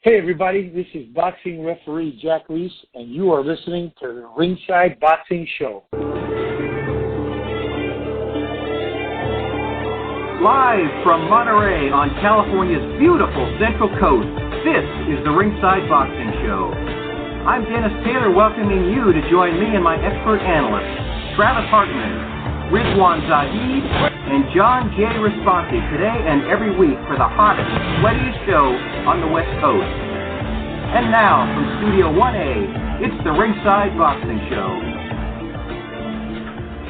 Hey everybody, this is boxing referee Jack Reese, and you are listening to the Ringside Boxing Show. Live from Monterey on California's beautiful Central Coast, this is the Ringside Boxing Show. I'm Dennis Taylor, welcoming you to join me and my expert analysts, Travis Hartman, Rizwaan Zahid, and John J. Raspanti, today and every week for the hottest, sweatiest show on the West Coast. And now, from Studio 1A, it's the Ringside Boxing Show.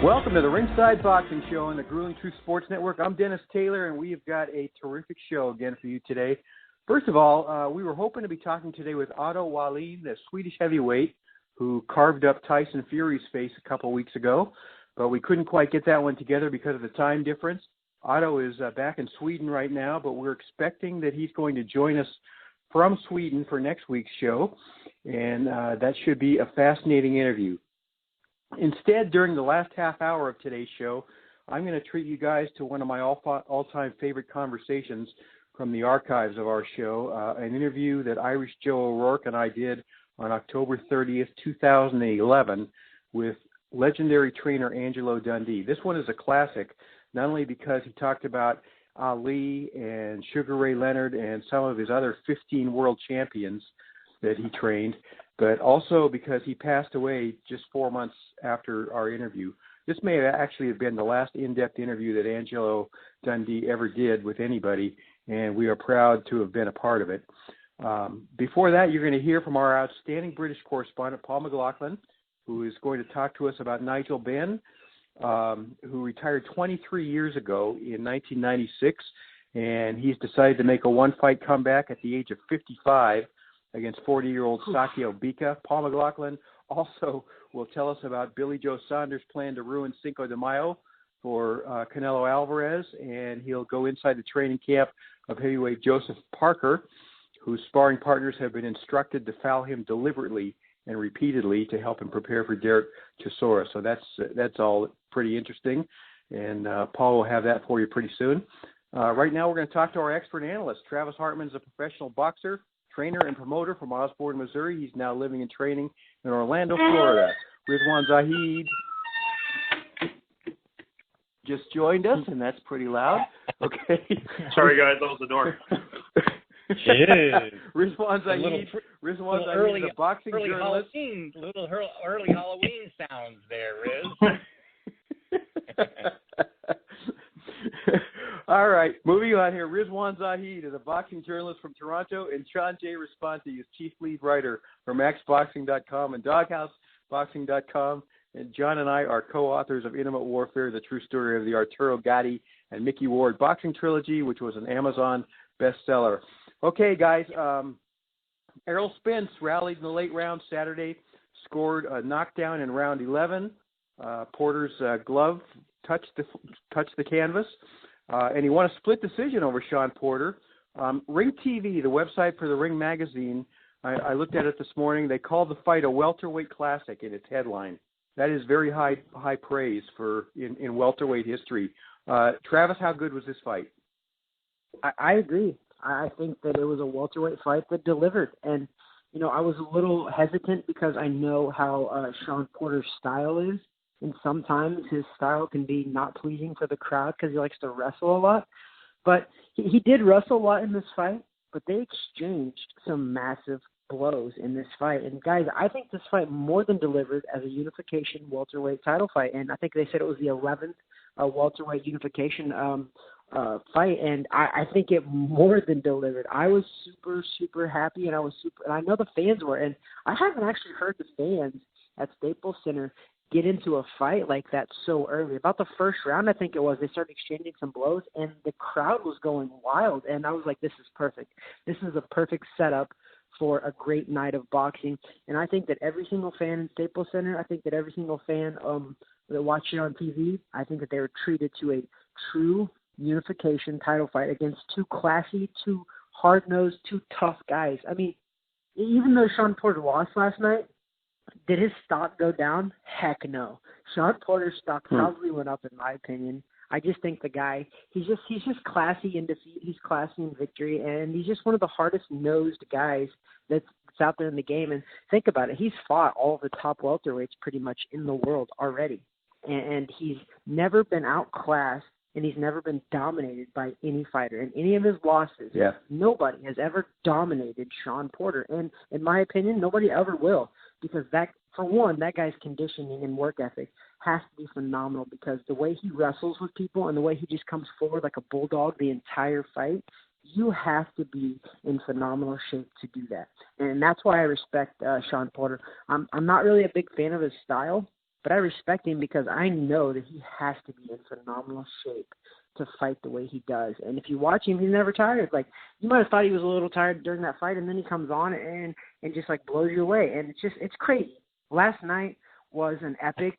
Welcome to the Ringside Boxing Show on the Grueling Truth Sports Network. I'm Dennis Taylor, and we have got a terrific show again for you today. First of all, we were hoping to be talking today with Otto Wallin, the Swedish heavyweight, who carved up Tyson Fury's face a couple weeks ago. But we couldn't quite get that one together because of the time difference. Otto is back in Sweden right now, but we're expecting that he's going to join us from Sweden for next week's show, and that should be a fascinating interview. Instead, during the last half hour of today's show, I'm going to treat you guys to one of my all-time favorite conversations from the archives of our show, an interview that Irish Joe O'Rourke and I did on October 30th, 2011 with legendary trainer Angelo Dundee. This one is a classic, not only because he talked about Ali and Sugar Ray Leonard and some of his other 15 world champions that he trained, but also because he passed away just 4 months after our interview. This may actually have been the last in-depth interview that Angelo Dundee ever did with anybody, and we are proud to have been a part of it. Before that, you're going to hear from our outstanding British correspondent, Paul McLaughlin, who is going to talk to us about Nigel Benn, who retired 23 years ago in 1996, and he's decided to make a one-fight comeback at the age of 55 against 40-year-old Sakio Bika. Paul McLaughlin also will tell us about Billy Joe Saunders' plan to ruin Cinco de Mayo for Canelo Alvarez, and he'll go inside the training camp of heavyweight Joseph Parker, whose sparring partners have been instructed to foul him deliberately and repeatedly to help him prepare for Derek Chisora. So that's all pretty interesting, and Paul will have that for you pretty soon. Right now we're going to talk to our expert analyst. Travis Hartman is a professional boxer, trainer, and promoter from Osborne, Missouri. He's now living and training in Orlando, Florida. Rizwaan Zahid just joined us, and that's pretty loud. Okay. Sorry, guys, that was the door. Rizwaan Zahid, is a boxing journalist. Early Halloween sounds there, Riz. All right, moving on here. Rizwaan Zahid is a boxing journalist from Toronto, and John J. Raspanti is chief lead writer for MaxBoxing.com and DogHouseBoxing.com. And John and I are co-authors of Intimate Warfare, the true story of the Arturo Gatti and Mickey Ward boxing trilogy, which was an Amazon bestseller. Okay, guys, Errol Spence rallied in the late round Saturday, scored a knockdown in round 11. Porter's glove touched the canvas, and he won a split decision over Sean Porter. Ring TV, the website for the Ring magazine, I looked at it this morning. They called the fight a welterweight classic in its headline. That is very high praise for in welterweight history. Travis, how good was this fight? I agree. I think that it was a welterweight fight that delivered. And, you know, I was a little hesitant because I know how Sean Porter's style is. And sometimes his style can be not pleasing for the crowd because he likes to wrestle a lot. But he did wrestle a lot in this fight, but they exchanged some massive blows in this fight. And, guys, I think this fight more than delivered as a unification welterweight title fight. And I think they said it was the 11th welterweight unification fight, and I think it more than delivered. I was super happy, and I know the fans were, and I haven't actually heard the fans at Staples Center get into a fight like that so early. About the first round, I think it was, they started exchanging some blows, and the crowd was going wild, and I was like, this is perfect. This is a perfect setup for a great night of boxing, and I think that every single fan in Staples Center, I think that every single fan that watched it on TV, I think that they were treated to a true unification title fight against two classy, two hard-nosed, two tough guys. I mean, even though Sean Porter lost last night, did his stock go down? Heck no. Sean Porter's stock probably went up, in my opinion. I just think the guy, he's just classy in defeat. He's classy in victory, and he's just one of the hardest nosed guys that's out there in the game. And think about it, he's fought all the top welterweights pretty much in the world already, and he's never been outclassed, and he's never been dominated by any fighter. In any of his losses, nobody has ever dominated Shawn Porter. And in my opinion, nobody ever will, because that, for one, that guy's conditioning and work ethic has to be phenomenal, because the way he wrestles with people and the way he just comes forward like a bulldog the entire fight, you have to be in phenomenal shape to do that. And that's why I respect Shawn Porter. I'm not really a big fan of his style, but I respect him because I know that he has to be in phenomenal shape to fight the way he does. And if you watch him, he's never tired. Like, you might have thought he was a little tired during that fight, and then he comes on and just, like, blows you away. And it's crazy. Last night was an epic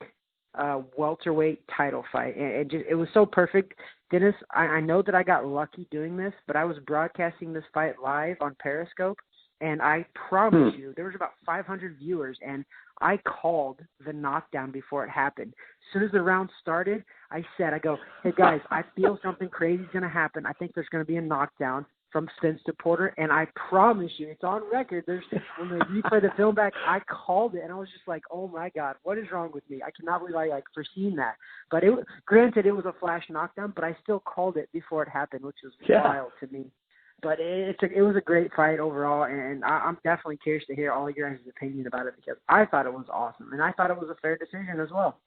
welterweight title fight. And it was so perfect. Dennis, I know that I got lucky doing this, but I was broadcasting this fight live on Periscope, and I promise you, there was about 500 viewers, and I called the knockdown before it happened. As soon as the round started, I go, hey, guys, I feel something crazy is going to happen. I think there's going to be a knockdown from Spence-Porter, and I promise you, it's on record. When they replay the film back, I called it, and I was just like, oh, my God, what is wrong with me? I cannot believe I, foreseen that. But granted, it was a flash knockdown, but I still called it before it happened, which was wild to me. But it was a great fight overall, and I'm definitely curious to hear all your guys' opinion about it, because I thought it was awesome, and I thought it was a fair decision as well.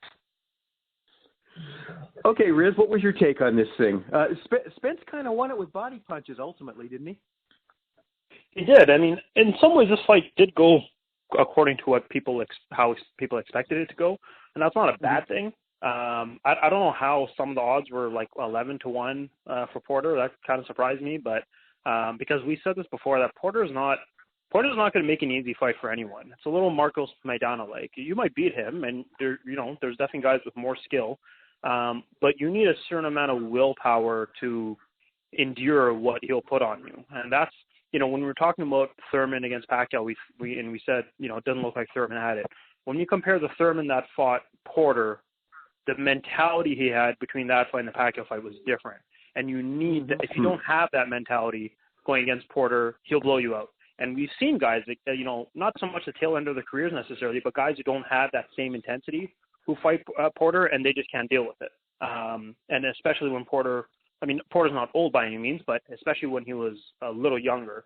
Okay, Riz, what was your take on this thing? Spence kind of won it with body punches ultimately, didn't he? He did. I mean, in some ways, this fight did go according to what how people expected it to go, and that's not a bad thing. I don't know how some of the odds were like 11-1 for Porter. That kind of surprised me, but because we said this before, that Porter's not going to make an easy fight for anyone. It's a little Marcos Maidana-like. You might beat him, and there's definitely guys with more skill, but you need a certain amount of willpower to endure what he'll put on you. And that's, when we were talking about Thurman against Pacquiao, we said, it doesn't look like Thurman had it. When you compare the Thurman that fought Porter, the mentality he had between that fight and the Pacquiao fight was different. And you need, if you don't have that mentality going against Porter, he'll blow you out. And we've seen guys that, not so much the tail end of their careers necessarily, but guys who don't have that same intensity who fight Porter, and they just can't deal with it. And especially when Porter's not old by any means, but especially when he was a little younger,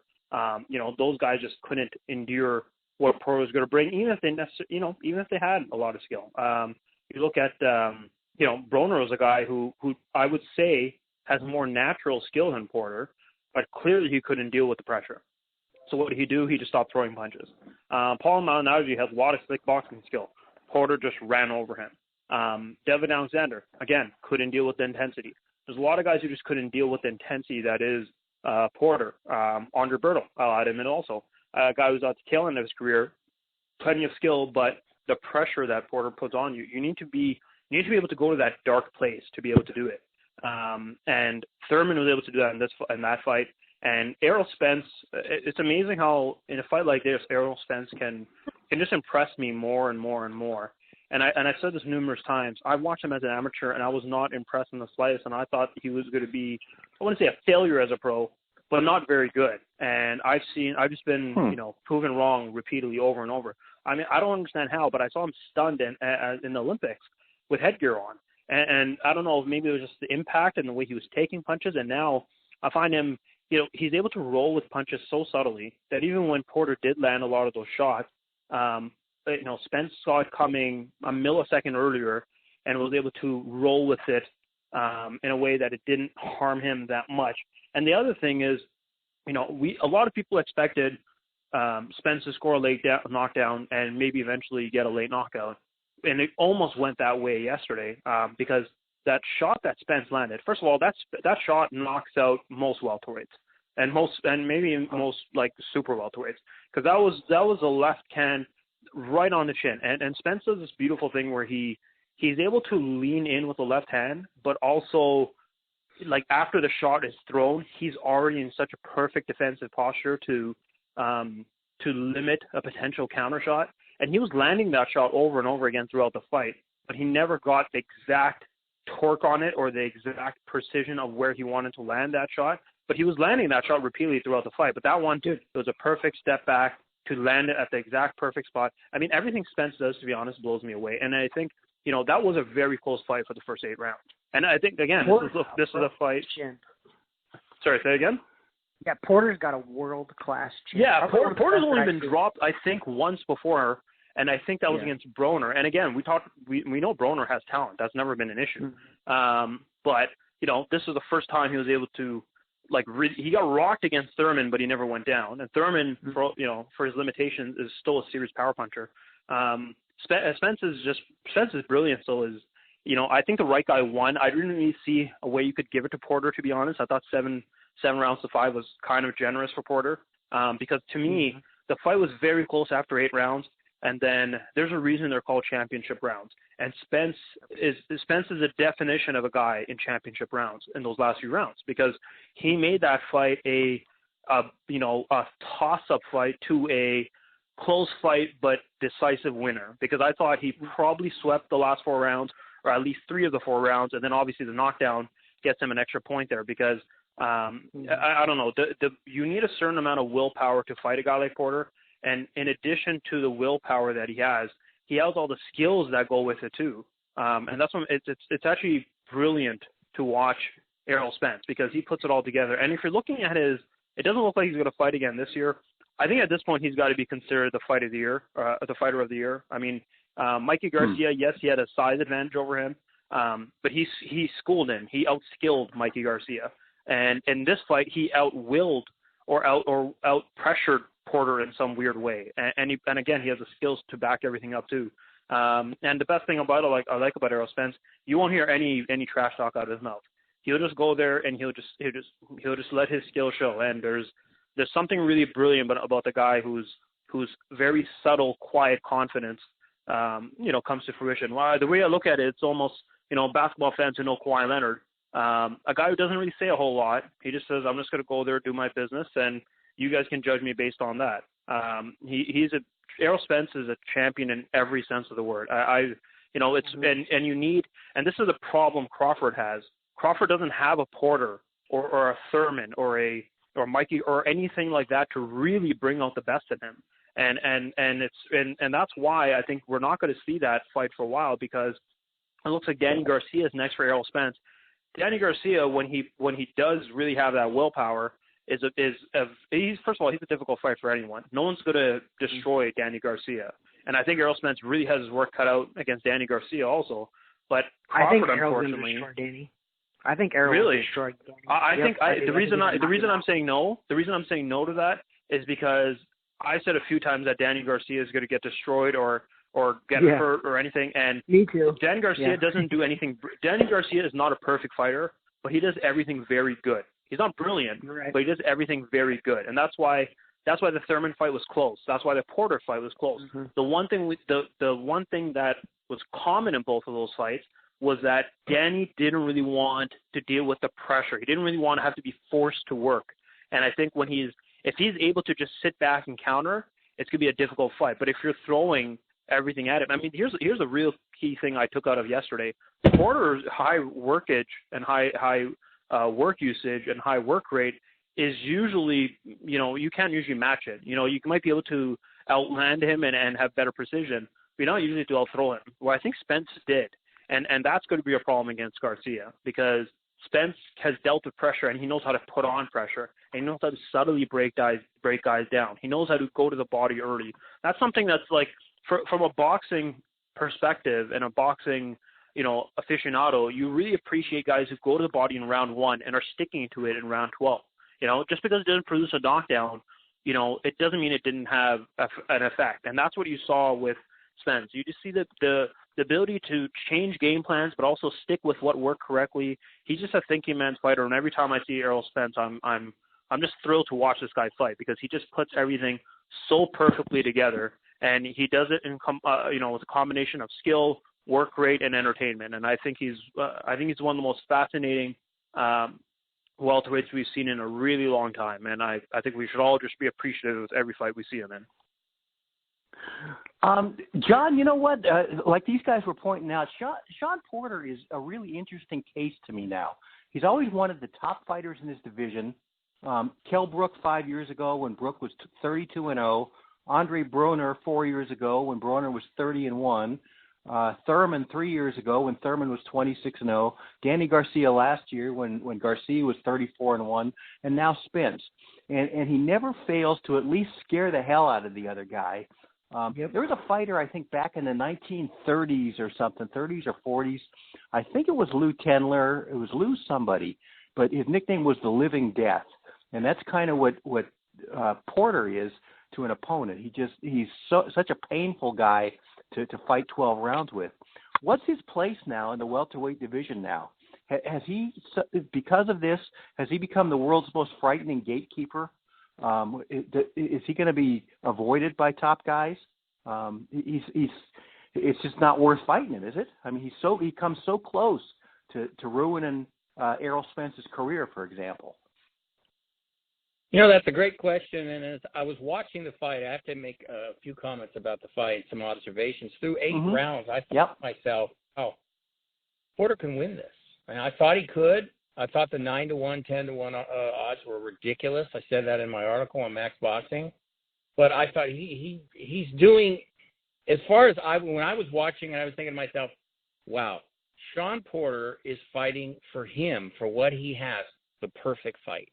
those guys just couldn't endure what Porter was going to bring, even if they had a lot of skill. You look at, Broner was a guy who I would say has more natural skill than Porter, but clearly he couldn't deal with the pressure. So what did he do? He just stopped throwing punches. Paul Malignaggi has a lot of slick boxing skill. Porter just ran over him. Devin Alexander, again, couldn't deal with the intensity. There's a lot of guys who just couldn't deal with the intensity that is Porter. Andre Berto, I'll add him in also. A guy who's at the tail end of his career, plenty of skill, but the pressure that Porter puts on you, you need to be able to go to that dark place to be able to do it. And Thurman was able to do that in that fight. And Errol Spence, it's amazing how in a fight like this, Errol Spence can just impress me more and more and more. And I've said this numerous times. I watched him as an amateur, and I was not impressed in the slightest. And I thought he was going to be, I wouldn't say a failure as a pro, but not very good. And I've just been, proven wrong repeatedly over and over. I mean, I don't understand how, but I saw him stunned in the Olympics with headgear on. And I don't know, maybe it was just the impact and the way he was taking punches. And now I find him, he's able to roll with punches so subtly that even when Porter did land a lot of those shots, Spence saw it coming a millisecond earlier and was able to roll with it in a way that it didn't harm him that much. And the other thing is, a lot of people expected Spence to score a late knockdown and maybe eventually get a late knockout. And it almost went that way yesterday because that shot that Spence landed, first of all, that shot knocks out most welterweights and maybe most like super welterweights, because that was a left hand right on the chin. And Spence does this beautiful thing where he's able to lean in with the left hand, but also like after the shot is thrown, he's already in such a perfect defensive posture to limit a potential counter shot. And he was landing that shot over and over again throughout the fight, but he never got the exact torque on it or the exact precision of where he wanted to land that shot, but he was landing that shot repeatedly throughout the fight. But that one, dude, it was a perfect step back to land it at the exact perfect spot. I mean, everything Spence does, to be honest, blows me away. And I think, that was a very close fight for the first 8 rounds. And I think, again, this is a fight. Sorry, say again? Yeah, Porter's got a world-class chin. Yeah, Porter's only been dropped, I think, once before, and I think that was against Broner. And again, we know Broner has talent. That's never been an issue. Mm-hmm. But, this was the first time he was able to, he got rocked against Thurman, but he never went down. And Thurman, for his limitations, is still a serious power puncher. Spence's brilliance, though, is, I think the right guy won. I didn't really see a way you could give it to Porter, to be honest. I thought 7 rounds to 5 was kind of generous for Porter, because to me, the fight was very close after 8 rounds, and then there's a reason they're called championship rounds. And Spence is a definition of a guy in championship rounds in those last few rounds, because he made that fight a toss-up fight to a close fight but decisive winner, because I thought he probably swept the last 4 rounds, or at least 3 of the 4 rounds, and then obviously the knockdown gets him an extra point there, because I don't know, you need a certain amount of willpower to fight a guy like Porter, and in addition to the willpower that he has all the skills that go with it too, and that's when it's actually brilliant to watch Errol Spence, because he puts it all together. And if you're looking at it doesn't look like he's going to fight again this year. I think at this point he's got to be considered the fight of the year, the fighter of the year. I mean, Mikey Garcia, yes, he had a size advantage over him, but he schooled him. He outskilled Mikey Garcia, and in this fight he outwilled or out pressured Porter in some weird way. And again, he has the skills to back everything up too. And the best thing about it, I like about Errol Spence, you won't hear any trash talk out of his mouth. He'll just go there and he'll just let his skill show. And there's something really brilliant about the guy whose very subtle, quiet confidence, comes to fruition. Well, the way I look at it, it's almost, basketball fans who know Kawhi Leonard, a guy who doesn't really say a whole lot. He just says, I'm just going to go there, do my business, and you guys can judge me based on that. Errol Spence is a champion in every sense of the word. And this is a problem Crawford has. Crawford doesn't have a Porter or a Thurman or Mikey or anything like that to really bring out the best in him. And that's why I think we're not going to see that fight for a while, because it looks like Danny Garcia is next for Errol Spence. Danny Garcia, when he does really have that willpower, he's first of all, he's a difficult fight for anyone. No one's going to destroy Danny Garcia, and I think Errol Spence really has his work cut out against Danny Garcia also. But Crawford, unfortunately, I think Errol really will destroy Danny. The reason I'm saying no to that is because I said a few times that Danny Garcia is going to get destroyed or get hurt or anything, and me too. Danny Garcia doesn't do anything. Danny Garcia is not a perfect fighter, but he does everything very good. He's not brilliant, but he does everything very good, and that's why the Thurman fight was close. That's why the Porter fight was close. Mm-hmm. The one thing that was common in both of those fights was that Danny didn't really want to deal with the pressure. He didn't really want to have to be forced to work. And I think if he's able to just sit back and counter, it's going to be a difficult fight. But if you're throwing everything at him, I mean, here's a real key thing I took out of yesterday. Porter's high workage and high work usage and high work rate is usually, you can't usually match it. You might be able to outland him and have better precision, but you're not usually to outthrow him. Well, I think Spence did. And that's going to be a problem against Garcia, because Spence has dealt with pressure, and he knows how to put on pressure, and he knows how to subtly break guys down. He knows how to go to the body early. That's something that's like, from a boxing perspective and a boxing, aficionado, you really appreciate guys who go to the body in round 1 and are sticking to it in round 12. Just because it doesn't produce a knockdown, it doesn't mean it didn't have an effect. And that's what you saw with Spence. You just see the ability to change game plans, but also stick with what worked correctly. He's just a thinking man's fighter, and every time I see Errol Spence, I'm just thrilled to watch this guy fight, because he just puts everything so perfectly together, and he does it in with a combination of skill, work rate, and entertainment. And I think he's one of the most fascinating welterweights we've seen in a really long time, and I think we should all just be appreciative of every fight we see him in. John, you know what? Like these guys were pointing out, Sean Porter is a really interesting case to me now. He's always one of the top fighters in his division. Kell Brook 5 years ago when Brook was 32-0. Andre Broner 4 years ago when Broner was 30-1. Thurman 3 years ago when Thurman was 26-0. Danny Garcia last year when Garcia was 34-1. And now Spence. And he never fails to at least scare the hell out of the other guy. There was a fighter, I think, back in the 1930s or something, 30s or 40s. I think it was Lou Tendler. It was Lou somebody, but his nickname was the Living Death, and that's kind of what Porter is to an opponent. He's such a painful guy to fight 12 rounds with. What's his place now in the welterweight division now? Has he, because of this, has he become the world's most frightening gatekeeper? Is he going to be avoided by top guys? It's just not worth fighting him, is it? I mean, he comes so close to ruining Errol Spence's career, for example. You know, that's a great question. And as I was watching the fight, I have to make a few comments about the fight, some observations. Through 8 rounds, I thought to myself, oh, Porter can win this. And I thought he could. I thought the 9-1, 10-1 odds were ridiculous. I said that in my article on Max Boxing. But I thought he's doing, as far as when I was watching, I was thinking to myself, wow, Sean Porter is fighting for him, for what he has, the perfect fight.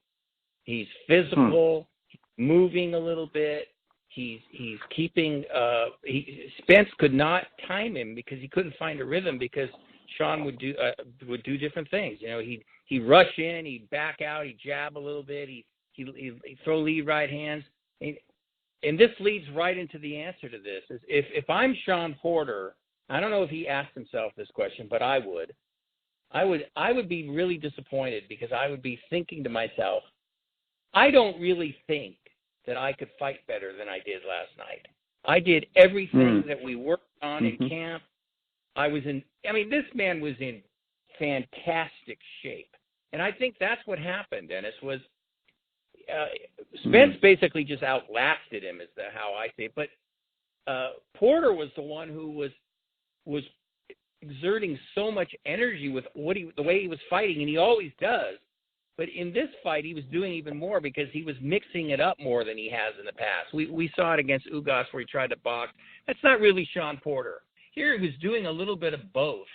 He's physical, moving a little bit. He's keeping. Spence could not time him because he couldn't find a rhythm because Sean would do different things. You know, he'd rush in, he'd back out, he'd jab a little bit, he'd throw lead right hands. And this leads right into the answer to this. Is if I'm Sean Porter, I don't know if he asked himself this question, but I would be really disappointed because I would be thinking to myself, I don't really think that I could fight better than I did last night. I did everything that we worked on in camp. This man was in fantastic shape. And I think that's what happened, Dennis, was Spence basically just outlasted him, is how I see it. But Porter was the one who was exerting so much energy with the way he was fighting, and he always does. But in this fight, he was doing even more because he was mixing it up more than he has in the past. We saw it against Ugas where he tried to box. That's not really Sean Porter. Here he was doing a little bit of both,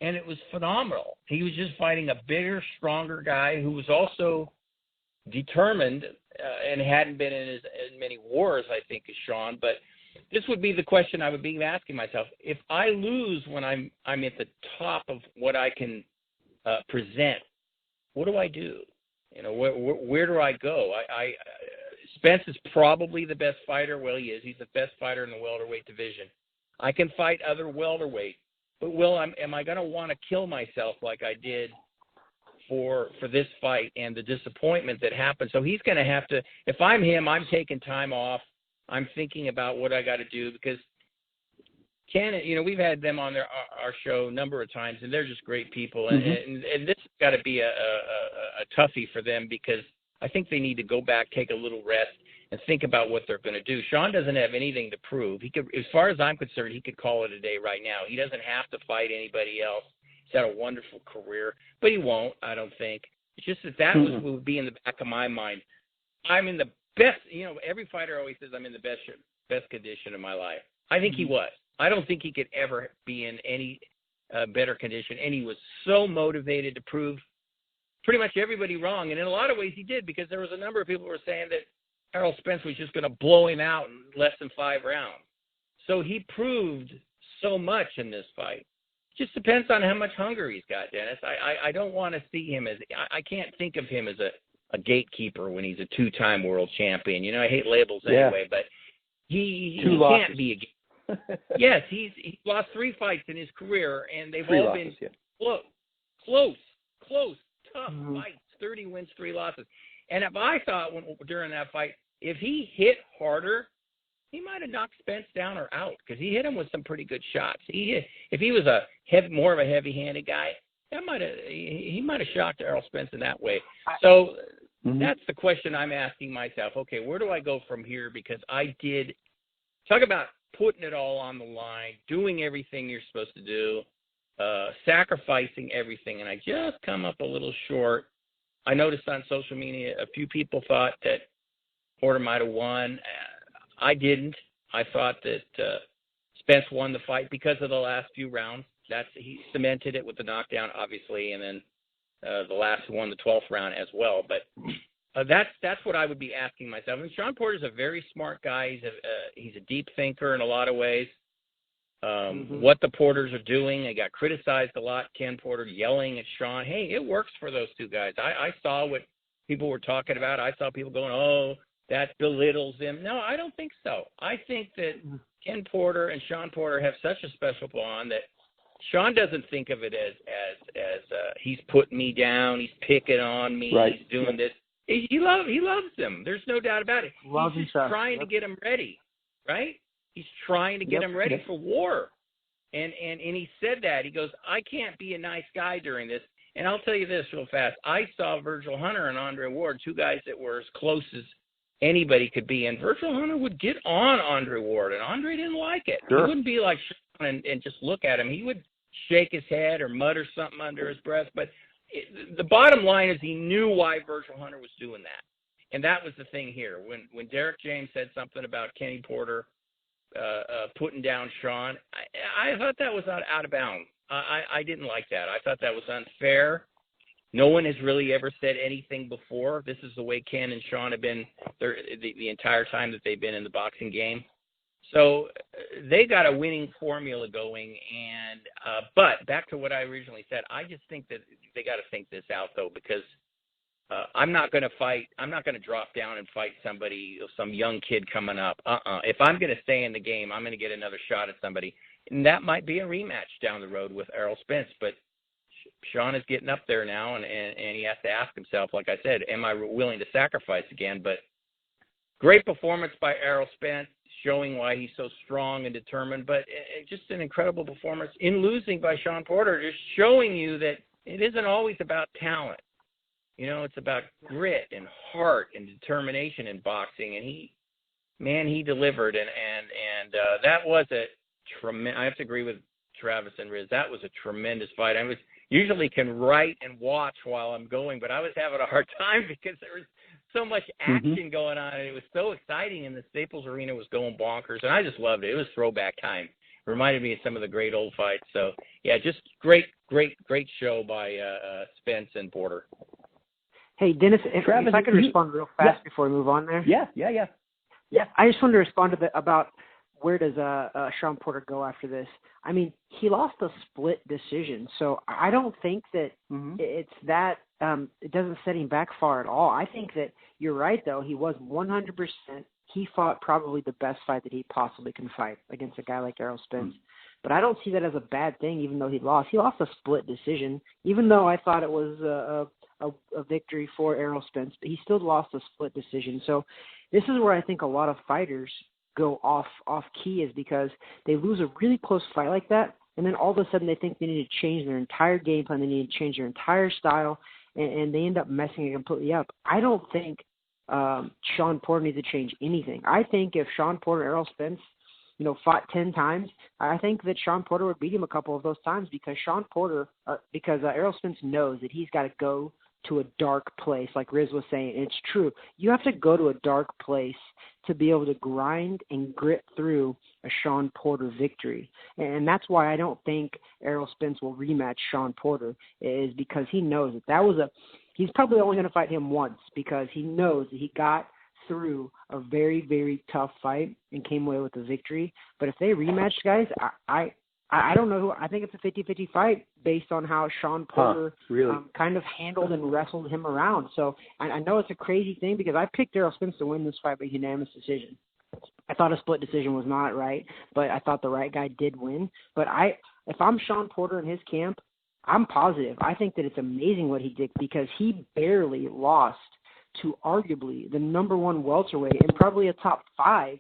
and it was phenomenal. He was just fighting a bigger, stronger guy who was also determined and hadn't been in as many wars, I think, as Sean. But this would be the question I would be asking myself. If I lose when I'm at the top of what I can present, what do I do? You know, where do I go? Spence is probably the best fighter. Well, he is. He's the best fighter in the welterweight division. I can fight other welterweight, but am I going to want to kill myself like I did for this fight and the disappointment that happened? So he's going to have to. If I'm him, I'm taking time off. I'm thinking about what I got to do because we've had them on our show a number of times, and they're just great people. And this has got to be a toughie for them because I think they need to go back, take a little rest, and think about what they're going to do. Sean doesn't have anything to prove. He could, as far as I'm concerned, he could call it a day right now. He doesn't have to fight anybody else. He's had a wonderful career, but he won't, I don't think. It's just that would be in the back of my mind. I'm in the best, every fighter always says I'm in the best condition of my life. I think he was. I don't think he could ever be in any better condition. And he was so motivated to prove pretty much everybody wrong. And in a lot of ways he did, because there was a number of people who were saying that Errol Spence was just going to blow him out in less than 5 rounds. So he proved so much in this fight. It just depends on how much hunger he's got, Dennis. I don't want to see him as – I can't think of him as a gatekeeper when he's a 2-time world champion. I hate labels anyway, but he can't be a gatekeeper. Yes, he's lost 3 fights in his career, and they've all been close, tough fights, 30 wins, 3 losses. And if I thought during that fight, if he hit harder, he might have knocked Spence down or out because he hit him with some pretty good shots. If he was more of a heavy-handed guy, he might have shocked Errol Spence in that way. So that's the question I'm asking myself. Okay, where do I go from here? Because I did talk about putting it all on the line, doing everything you're supposed to do, sacrificing everything, and I just come up a little short. I noticed on social media a few people thought that Porter might have won. I didn't. I thought that Spence won the fight because of the last few rounds. He cemented it with the knockdown, obviously, and then the last one, the 12th round as well. But that's what I would be asking myself. And Shawn Porter's a very smart guy. He's a deep thinker in a lot of ways. What the Porters are doing, they got criticized a lot. Ken Porter yelling at Shawn, hey, it works for those two guys. I saw what people were talking about. I saw people going, oh, that belittles him. No, I don't think so. I think that Ken Porter and Shawn Porter have such a special bond that Shawn doesn't think of it as he's putting me down, he's picking on me, he's doing this. He loves them. There's no doubt about it. He's just trying to get them ready, right? He's trying to get them ready for war. And he said that. He goes, I can't be a nice guy during this. And I'll tell you this real fast. I saw Virgil Hunter and Andre Ward, two guys that were as close as anybody could be. And Virgil Hunter would get on Andre Ward, and Andre didn't like it. Sure. He wouldn't be like Shawn and just look at him. He would shake his head or mutter something under his breath. But the bottom line is he knew why Virgil Hunter was doing that. And that was the thing here. When Derek James said something about Kenny Porter putting down Shawn, I thought that was out of bounds. I didn't like that. I thought that was unfair. No one has really ever said anything before. This is the way Ken and Shawn have been the entire time that they've been in the boxing game. So they got a winning formula going. And but back to what I originally said, I just think that they got to think this out, though, because I'm not going to fight. I'm not going to drop down and fight somebody, some young kid coming up. If I'm going to stay in the game, I'm going to get another shot at somebody. And that might be a rematch down the road with Errol Spence. But Shawn is getting up there now, and he has to ask himself, like I said, am I willing to sacrifice again? But great performance by Errol Spence, showing why he's so strong and determined. But just an incredible performance in losing by Shawn Porter, just showing you that it isn't always about talent. You know, it's about grit and heart and determination in boxing. And he delivered. And that was a tremendous. I have to agree with Travis and Riz. That was a tremendous fight. I usually can write and watch while I'm going, but I was having a hard time because there was so much action going on, and it was so exciting, and the Staples Arena was going bonkers, and I just loved it. It was throwback time. It reminded me of some of the great old fights. So, yeah, just great show by Spence and Porter. Hey, Dennis, if I could respond real fast before we move on there. Yeah. I just wanted to respond to about where does Shawn Porter go after this. I mean, he lost a split decision, so I don't think that it's that it doesn't set him back far at all. I think that you're right, though. He was 100%. He fought probably the best fight that he possibly can fight against a guy like Errol Spence. But I don't see that as a bad thing, even though he lost. He lost a split decision, even though I thought it was a victory for Errol Spence, but he still lost a split decision. So this is where I think a lot of fighters go off key, is because they lose a really close fight like that, and then all of a sudden they think they need to change their entire game plan, they need to change their entire style, and they end up messing it completely up. I don't think Shawn Porter needs to change anything. I think if Shawn Porter and Errol Spence, fought 10 times, I think that Shawn Porter would beat him a couple of those times, because Errol Spence knows that he's got to go to a dark place, like Riz was saying. And it's true. You have to go to a dark place to be able to grind and grit through a Shawn Porter victory. And that's why I don't think Errol Spence will rematch Shawn Porter, is because he knows that he's probably only going to fight him once, because he knows that he got through a very, very tough fight and came away with a victory. But if they rematch, guys, I don't know who. I think it's a 50-50 fight based on how Shawn Porter kind of handled and wrestled him around. So I know it's a crazy thing, because I picked Errol Spence to win this fight by unanimous decision. I thought a split decision was not right, but I thought the right guy did win. But if I'm Shawn Porter in his camp, I'm positive. I think that it's amazing what he did, because he barely lost to arguably the number one welterweight and probably a top 5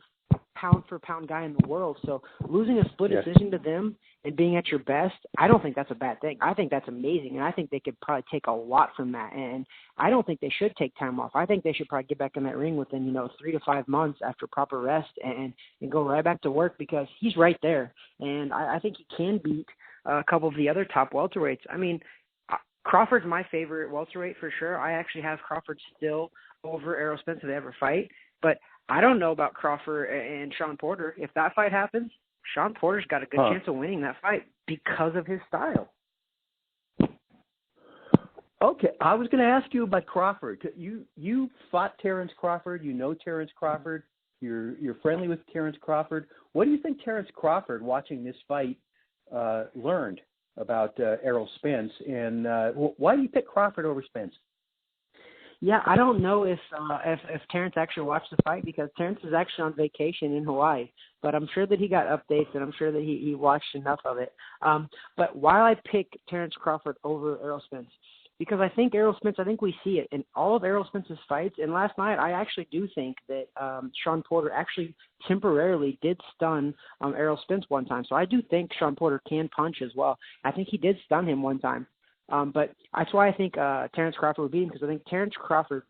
pound-for-pound guy in the world. So losing a split decision to them and being at your best, I don't think that's a bad thing. I think that's amazing, and I think they could probably take a lot from that. And I don't think they should take time off. I think they should probably get back in that ring within, 3 to 5 months after proper rest and go right back to work, because he's right there. And I think he can beat a couple of the other top welterweights. I mean, Crawford's my favorite welterweight for sure. I actually have Crawford still over Errol Spence if they ever fight. But I don't know about Crawford and Sean Porter. If that fight happens, Sean Porter's got a good chance of winning that fight because of his style. Okay, I was going to ask you about Crawford. You fought Terence Crawford. You know Terence Crawford. You're friendly with Terence Crawford. What do you think Terence Crawford, watching this fight, learned about Errol Spence? And why do you pick Crawford over Spence? Yeah, I don't know if Terence actually watched the fight, because Terence is actually on vacation in Hawaii. But I'm sure that he got updates, and I'm sure that he watched enough of it. But why I pick Terence Crawford over Errol Spence? Because I think Errol Spence, I think we see it in all of Errol Spence's fights. And last night, I actually do think that Sean Porter actually temporarily did stun Errol Spence one time. So I do think Sean Porter can punch as well. I think he did stun him one time. But that's why I think Terence Crawford would beat him, because I think Terence Crawford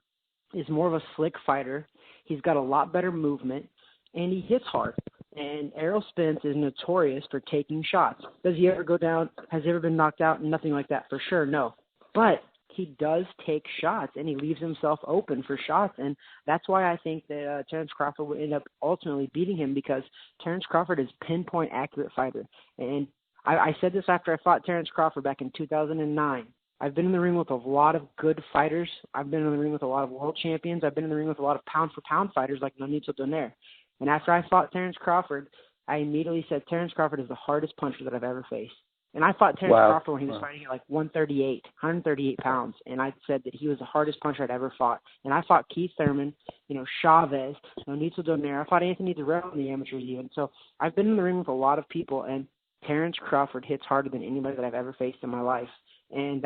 is more of a slick fighter. He's got a lot better movement, and he hits hard. And Errol Spence is notorious for taking shots. Does he ever go down? Has he ever been knocked out? Nothing like that, for sure, no. But he does take shots, and he leaves himself open for shots. And that's why I think that Terence Crawford will end up ultimately beating him, because Terence Crawford is pinpoint accurate fighter. And I said this after I fought Terence Crawford back in 2009. I've been in the ring with a lot of good fighters. I've been in the ring with a lot of world champions. I've been in the ring with a lot of pound-for-pound fighters like Nonito Donaire. And after I fought Terence Crawford, I immediately said Terence Crawford is the hardest puncher that I've ever faced. And I fought Terence Crawford when he was fighting at like 138 pounds. And I said that he was the hardest puncher I'd ever fought. And I fought Keith Thurman, Chavez, Nonito Donaire. I fought Anthony Durrell in the amateurs even. So I've been in the ring with a lot of people, and Terence Crawford hits harder than anybody that I've ever faced in my life. And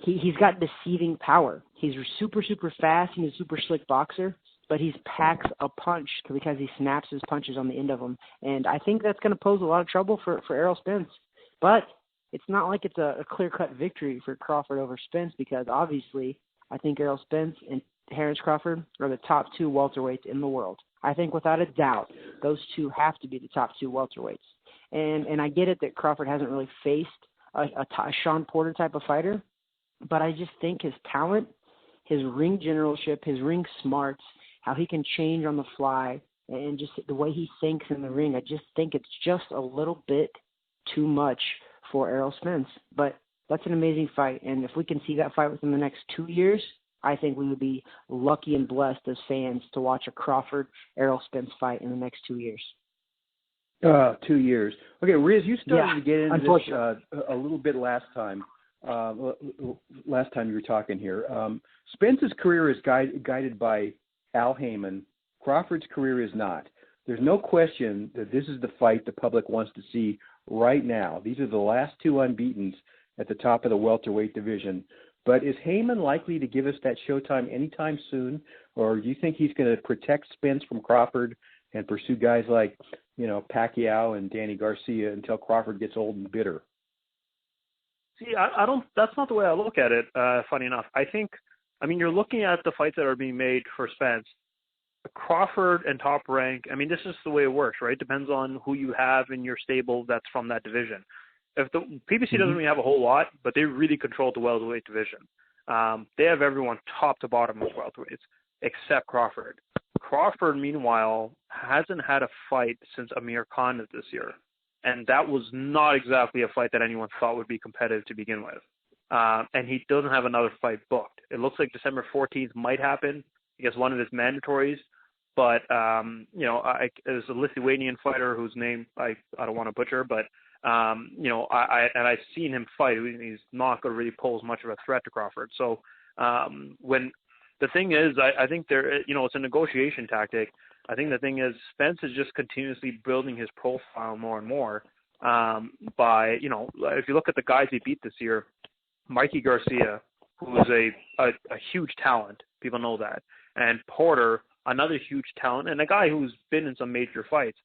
he's got deceiving power. He's super, super fast. He's a super slick boxer, but he packs a punch because he snaps his punches on the end of them. And I think that's going to pose a lot of trouble for Errol Spence. But it's not like it's a clear-cut victory for Crawford over Spence, because obviously I think Errol Spence and Terence Crawford are the top 2 welterweights in the world. I think without a doubt those two have to be the top 2 welterweights. And I get it that Crawford hasn't really faced a Sean Porter type of fighter, but I just think his talent, his ring generalship, his ring smarts, how he can change on the fly, and just the way he thinks in the ring, I just think it's just a little bit too much for Errol Spence. But that's an amazing fight, and if we can see that fight within the next 2 years, I think we would be lucky and blessed as fans to watch a Crawford-Errol Spence fight in the next 2 years. 2 years. Okay, Riz, you started to get into this a little bit last time. Last time you were talking here. Spence's career is guided by Al Heyman. Crawford's career is not. There's no question that this is the fight the public wants to see right now. These are the last 2 unbeatens at the top of the welterweight division. But is Heyman likely to give us that showtime anytime soon, or do you think he's going to protect Spence from Crawford and pursue guys like, Pacquiao and Danny Garcia until Crawford gets old and bitter? See, I don't. That's not the way I look at it. Funny enough, you're looking at the fights that are being made for Spence. Crawford and Top Rank. This is the way it works, right? Depends on who you have in your stable that's from that division. If the PBC doesn't really have a whole lot, but they really control the welterweight division. They have everyone top to bottom of welterweights except Crawford. Crawford, meanwhile, hasn't had a fight since Amir Khan this year. And that was not exactly a fight that anyone thought would be competitive to begin with. And he doesn't have another fight booked. It looks like December 14th might happen against one of his mandatories. But, there's a Lithuanian fighter whose name I don't want to butcher, but, I've seen him fight. He's not going to really pose much of a threat to Crawford. So the thing is, I think it's a negotiation tactic. I think the thing is Spence is just continuously building his profile more and more by, if you look at the guys he beat this year, Mikey Garcia, who is a huge talent. People know that. And Porter, another huge talent and a guy who's been in some major fights.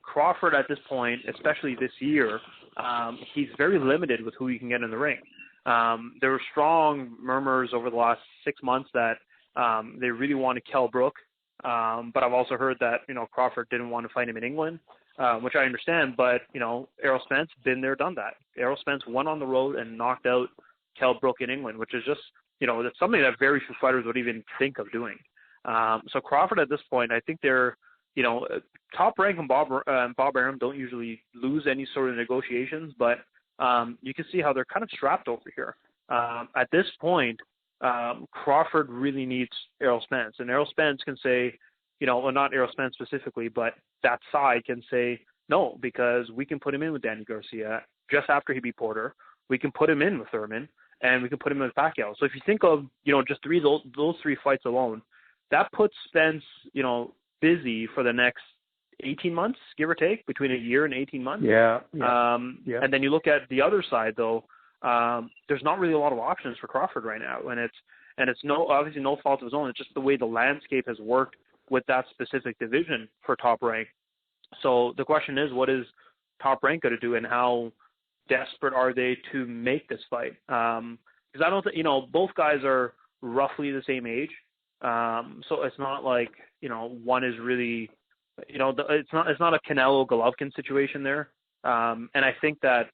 Crawford at this point, especially this year, he's very limited with who he can get in the ring. There were strong murmurs over the last 6 months that they really wanted Kell Brook, but I've also heard that, Crawford didn't want to fight him in England, which I understand, but, Errol Spence, been there, done that. Errol Spence went on the road and knocked out Kell Brook in England, which is just, that's something that very few fighters would even think of doing. So Crawford at this point, I think they're, Top Rank and Bob Arum don't usually lose any sort of negotiations, but you can see how they're kind of strapped over here. At this point, Crawford really needs Errol Spence, and Errol Spence can say, well, not Errol Spence specifically, but that side can say no, because we can put him in with Danny Garcia just after he beat Porter. We can put him in with Thurman, and we can put him in with Pacquiao. So if you think of, just those three fights alone, that puts Spence, busy for the next 18 months, give or take, between a year and 18 months. Yeah. And then you look at the other side, though, there's not really a lot of options for Crawford right now, and it's obviously no fault of his own. It's just the way the landscape has worked with that specific division for Top Rank. So the question is, what is Top Rank going to do, and how desperate are they to make this fight? Because I don't think, both guys are roughly the same age, so it's not like one is really, it's not a Canelo Golovkin situation there. And I think that,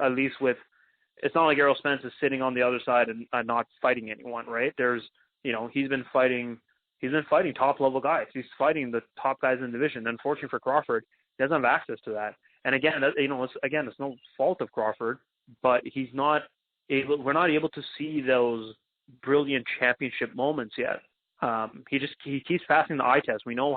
at least with, it's not like Errol Spence is sitting on the other side and not fighting anyone, right? There's, he's been fighting top level guys. He's fighting the top guys in the division. Unfortunately for Crawford, he doesn't have access to that. And again, it's no fault of Crawford, but we're not able to see those brilliant championship moments yet. He keeps passing the eye test. We know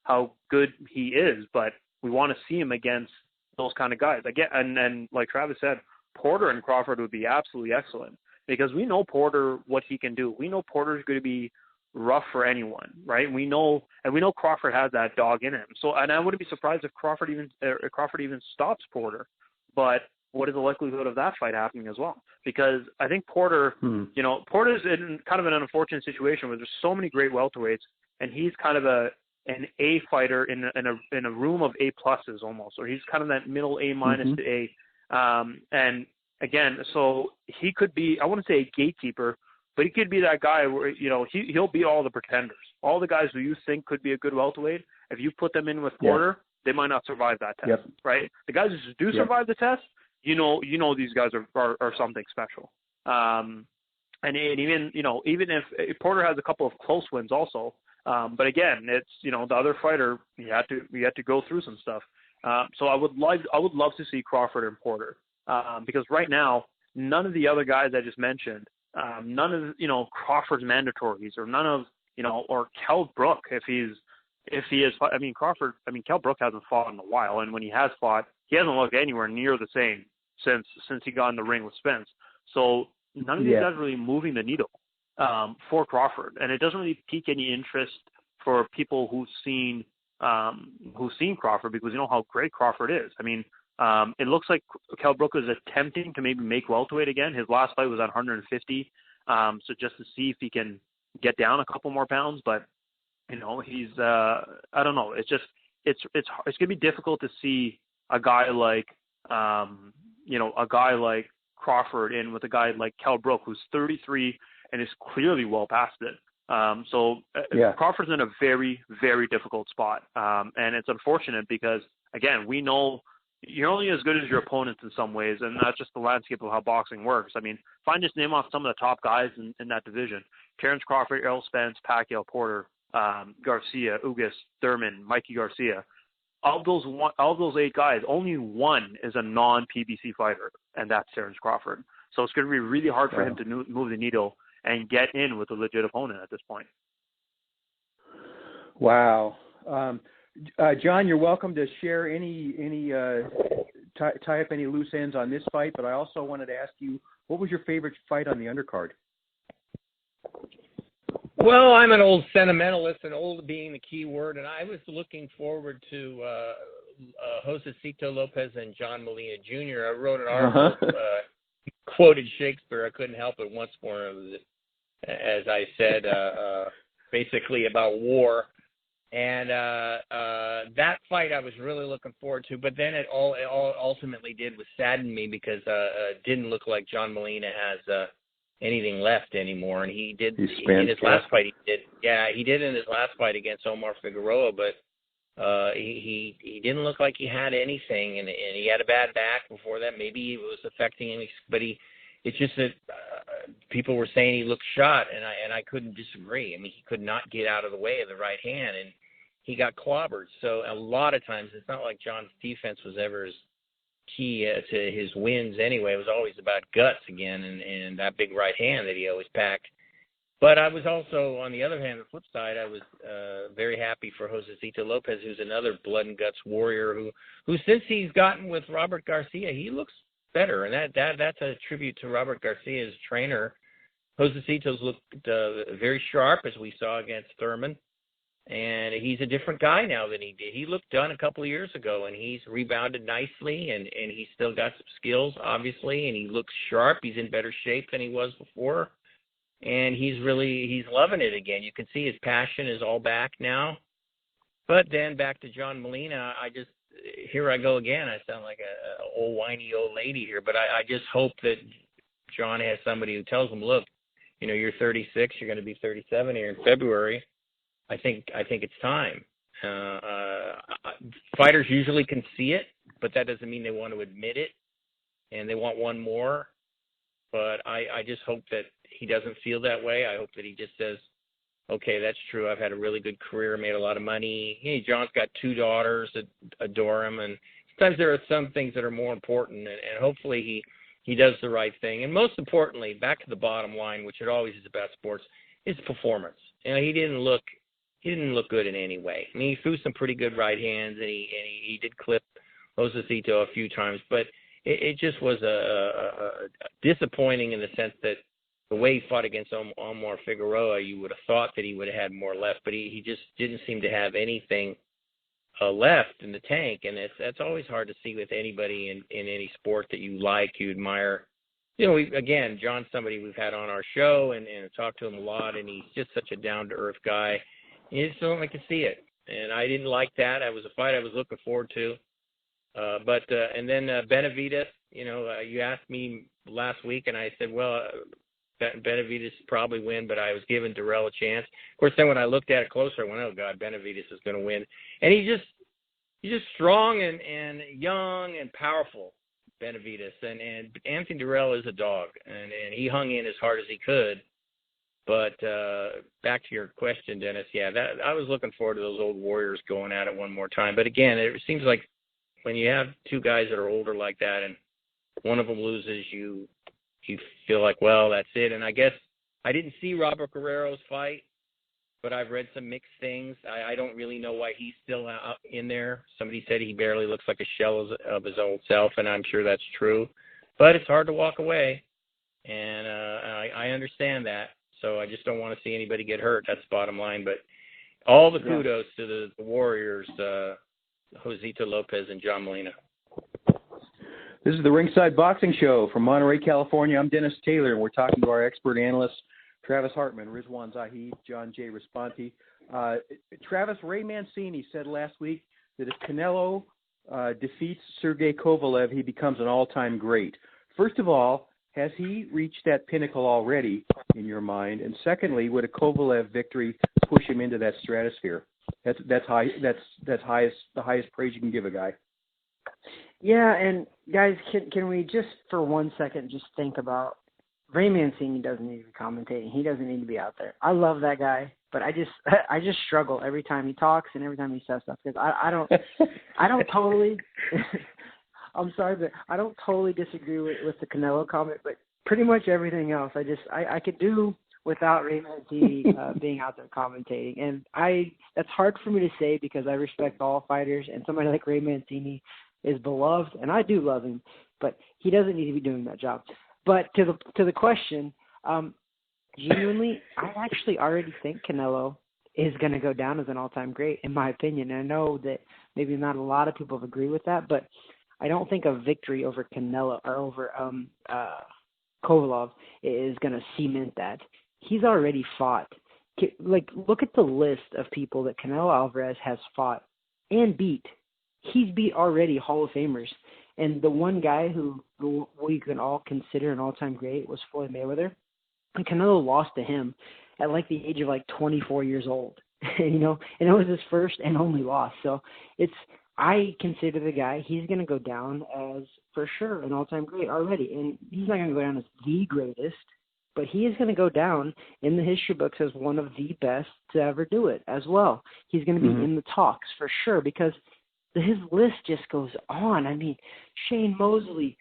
how good he is, but we want to see him against those kind of guys. Again, and like Travis said, Porter and Crawford would be absolutely excellent, because we know Porter, what he can do. We know Porter's going to be rough for anyone, right? We know Crawford has that dog in him. So, and I wouldn't be surprised if Crawford even stops Porter. But what is the likelihood of that fight happening as well? Because I think Porter's in kind of an unfortunate situation where there's so many great welterweights, and he's kind of an A fighter in a room of A pluses almost, or he's kind of that middle A minus to A. And again, so he could be, I wouldn't say a gatekeeper, but he could be that guy where, he'll beat all the pretenders. All the guys who you think could be a good welterweight, if you put them in with Porter, they might not survive that test, right? The guys who do survive the test, these guys are something special. And even if Porter has a couple of close wins also, but again, it's, the other fighter, you had to go through some stuff. So I would love to see Crawford and Porter, because right now, none of the other guys I just mentioned, none of, Crawford's mandatories, or none of, or Kell Brook, if he is, Kell Brook hasn't fought in a while, and when he has fought, he hasn't looked anywhere near the same since he got in the ring with Spence. So none of these guys are really moving the needle for Crawford, and it doesn't really pique any interest for people who've seen Crawford, because you know how great Crawford is. It looks like Kell Brook is attempting to maybe make welterweight again. His last fight was at 150, so just to see if he can get down a couple more pounds. But he's I don't know. It's just it's gonna be difficult to see a guy like Crawford in with a guy like Kell Brook, who's 33 and is clearly well past it. Crawford's in a very, very difficult spot, and it's unfortunate because, again, we know you're only as good as your opponents in some ways, and that's just the landscape of how boxing works. If I just name off some of the top guys in that division: Terence Crawford, Errol Spence, Pacquiao, Porter, Garcia, Ugas, Thurman, Mikey Garcia. Of those 8 guys, only one is a non-PBC fighter, and that's Terence Crawford. So it's going to be really hard for him to move the needle and get in with a legit opponent at this point. Wow. John, you're welcome to share any tie up any loose ends on this fight, but I also wanted to ask you, what was your favorite fight on the undercard? Well, I'm an old sentimentalist, and old being the key word, and I was looking forward to Josecito Lopez and John Molina Jr. I wrote an article, quoted Shakespeare. I couldn't help it once more. As I said, basically about war. And that fight I was really looking forward to, but then it all ultimately did was sadden me because it didn't look like John Molina has anything left anymore. And he did in his last fight. He did in his last fight against Omar Figueroa, but he didn't look like he had anything, and he had a bad back before that. Maybe it was affecting him, but it's just that people were saying he looked shot, and I couldn't disagree. I mean, he could not get out of the way of the right hand, and he got clobbered. So a lot of times, it's not like John's defense was ever as key to his wins anyway. It was always about guts again, and that big right hand that he always packed. But I was also, on the other hand, the flip side, I was very happy for Josecito Lopez, who's another blood and guts warrior who since he's gotten with Robert Garcia, he looks better, and that's a tribute to Robert Garcia's trainer. Josecito's looked very sharp, as we saw against Thurman, and he's a different guy now than he did. He looked done a couple of years ago, and he's rebounded nicely, and he's still got some skills, obviously, and he looks sharp. He's in better shape than he was before, and he's loving it again. You can see his passion is all back now. But then back to John Molina, here I go again. I sound like a old whiny old lady here, but I just hope that John has somebody who tells him, look, you're 36, you're going to be 37 here in February. I think it's time. Fighters usually can see it, but that doesn't mean they want to admit it, and they want one more. But I just hope that he doesn't feel that way. I hope that he just says, okay, that's true. I've had a really good career, made a lot of money. Hey, John's got 2 daughters that adore him, and sometimes there are some things that are more important, and hopefully he does the right thing. And most importantly, back to the bottom line, which it always is about sports, is performance. He didn't look good in any way. I mean, he threw some pretty good right hands, and he did clip Josecito a few times, but it just was a disappointing in the sense that the way he fought against Omar Figueroa, you would have thought that he would have had more left, but he just didn't seem to have anything left in the tank, and that's always hard to see with anybody in any sport that you like, you admire. Again, John's somebody we've had on our show and talked to him a lot, and he's just such a down-to-earth guy. You just don't like to see it, and I didn't like that. It was a fight I was looking forward to. And then Benavidez, you asked me last week, and I said, well, Benavidez probably win, but I was giving Durrell a chance. Of course, then when I looked at it closer, I went, oh, God, Benavidez is going to win. And he's just strong and young and powerful, Benavidez. And Anthony Durrell is a dog, and he hung in as hard as he could. But back to your question, Dennis, I was looking forward to those old warriors going at it one more time. But again, it seems like when you have 2 guys that are older like that and one of them loses, you feel like, well, that's it. And I guess I didn't see Robert Guerrero's fight, but I've read some mixed things. I don't really know why he's still out in there. Somebody said he barely looks like a shell of his old self, and I'm sure that's true. But it's hard to walk away, and I understand that. So I just don't want to see anybody get hurt. That's the bottom line. But all the kudos to the Warriors, Josecito Lopez and John Molina. This is the Ringside Boxing Show from Monterey, California. I'm Dennis Taylor, and we're talking to our expert analysts, Travis Hartman, Rizwaan Zahid, John J. Raspanti. Travis, Ray Mancini said last week that if Canelo defeats Sergey Kovalev, he becomes an all-time great. First of all, has he reached that pinnacle already in your mind? And secondly, would a Kovalev victory push him into that stratosphere? That's high. That's the highest praise you can give a guy. Yeah, and guys, can we just for 1 second just think about Ray Mancini doesn't need to be commentating. He doesn't need to be out there. I love that guy, but I just struggle every time he talks and every time he says stuff because I don't totally. I'm sorry, but I don't totally disagree with the Canelo comment, but pretty much everything else I could do without Ray Mancini being out there commentating. And that's hard for me to say because I respect all fighters, and somebody like Ray Mancini is beloved, and I do love him, but he doesn't need to be doing that job. But to the question, genuinely, I actually already think Canelo is going to go down as an all-time great, in my opinion. And I know that maybe not a lot of people agree with that, but I don't think a victory over Canelo or over Kovalev is going to cement that. He's already fought look at the list of people that Canelo Alvarez has fought and beat. He's beat already Hall of Famers. And the one guy who we can all consider an all-time great was Floyd Mayweather. And Canelo lost to him at like the age of like 24 years old, and it was his first and only loss. So I consider the guy, he's going to go down as, for sure, an all-time great already. And he's not going to go down as the greatest, but he is going to go down in the history books as one of the best to ever do it as well. He's going to be in the talks for sure, because his list just goes on. I mean, Shane Mosley,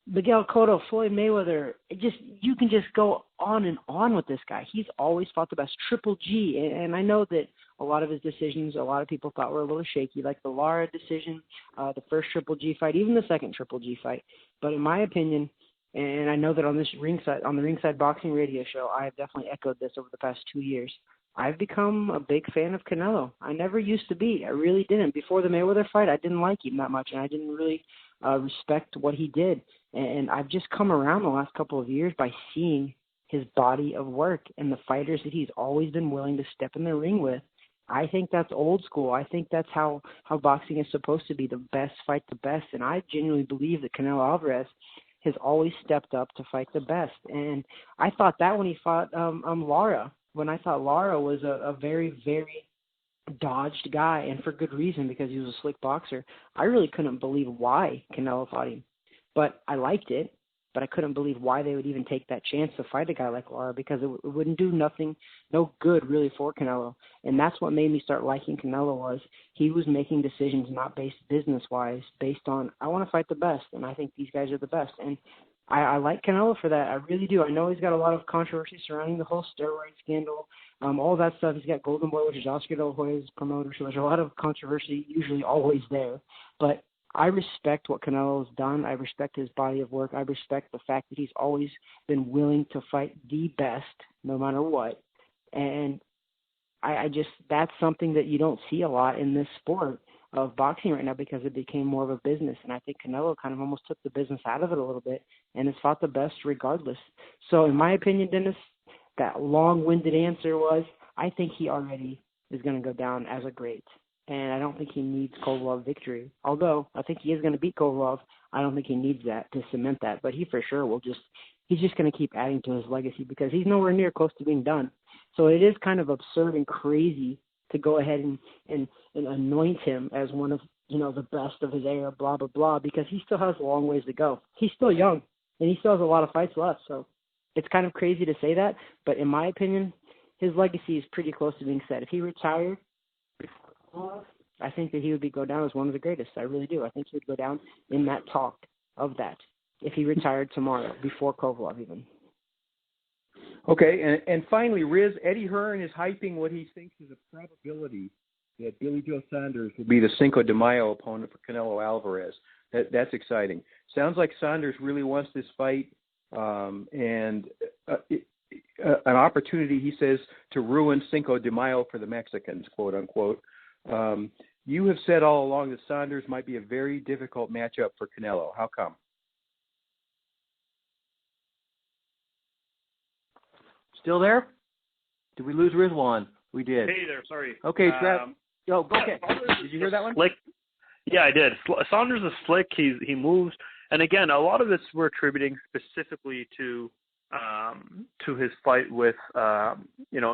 Miguel Cotto, Floyd Mayweather, you can just go on and on with this guy. He's always fought the best. Triple G, and I know that a lot of his decisions, a lot of people thought were a little shaky, like the Lara decision, the first Triple G fight, even the second Triple G fight. But in my opinion, and I know that on the Ringside Boxing Radio Show, I have definitely echoed this over the past 2 years. I've become a big fan of Canelo. I never used to be. I really didn't. Before the Mayweather fight, I didn't like him that much, and I didn't really respect what he did. And I've just come around the last couple of years by seeing his body of work and the fighters that he's always been willing to step in the ring with. I think that's old school. I think that's how boxing is supposed to be, the best fight the best. And I genuinely believe that Canelo Alvarez has always stepped up to fight the best. And I thought that when he fought Lara, when I thought Lara was a very, very dodged guy, and for good reason, because he was a slick boxer. I really couldn't believe why Canelo fought him. But I liked it, but I couldn't believe why they would even take that chance to fight a guy like Lara, because it wouldn't do no good really for Canelo. And that's what made me start liking Canelo, was he was making decisions not based business-wise, based on, I want to fight the best, and I think these guys are the best. And I like Canelo for that. I really do. I know he's got a lot of controversy surrounding the whole steroid scandal, all that stuff. He's got Golden Boy, which is Oscar De La Hoya's promoter, so there's a lot of controversy usually always there. But I respect what Canelo's done. I respect his body of work. I respect the fact that he's always been willing to fight the best, no matter what. And I just, that's something that you don't see a lot in this sport of boxing right now, because it became more of a business. And I think Canelo kind of almost took the business out of it a little bit and has fought the best regardless. So in my opinion, Dennis, that long-winded answer was, I think he already is going to go down as a great. And I don't think he needs Kovalev victory. Although I think he is going to beat Kovalev, I don't think he needs that to cement that. But he for sure he's just going to keep adding to his legacy, because he's nowhere near close to being done. So it is kind of absurd and crazy to go ahead and anoint him as one of, the best of his era, blah, blah, blah, because he still has a long ways to go. He's still young, and he still has a lot of fights left. So it's kind of crazy to say that. But in my opinion, his legacy is pretty close to being set. If he retired, I think that he would go down as one of the greatest. I really do. I think he would go down in that talk of that if he retired tomorrow, before Kovalev even. Okay, and finally, Riz, Eddie Hearn is hyping what he thinks is a probability that Billy Joe Saunders will be the Cinco de Mayo opponent for Canelo Alvarez. That's exciting. Sounds like Saunders really wants this fight, and an opportunity, he says, to ruin Cinco de Mayo for the Mexicans, quote unquote. You have said all along that Saunders might be a very difficult matchup for Canelo. How come? Still there? Did we lose Rizwaan? We did. Hey there, sorry. Okay, Travis. Okay. Did you hear that one? Slick. Yeah, I did. Saunders is slick. He moves, and again, a lot of this we're attributing specifically to his fight with the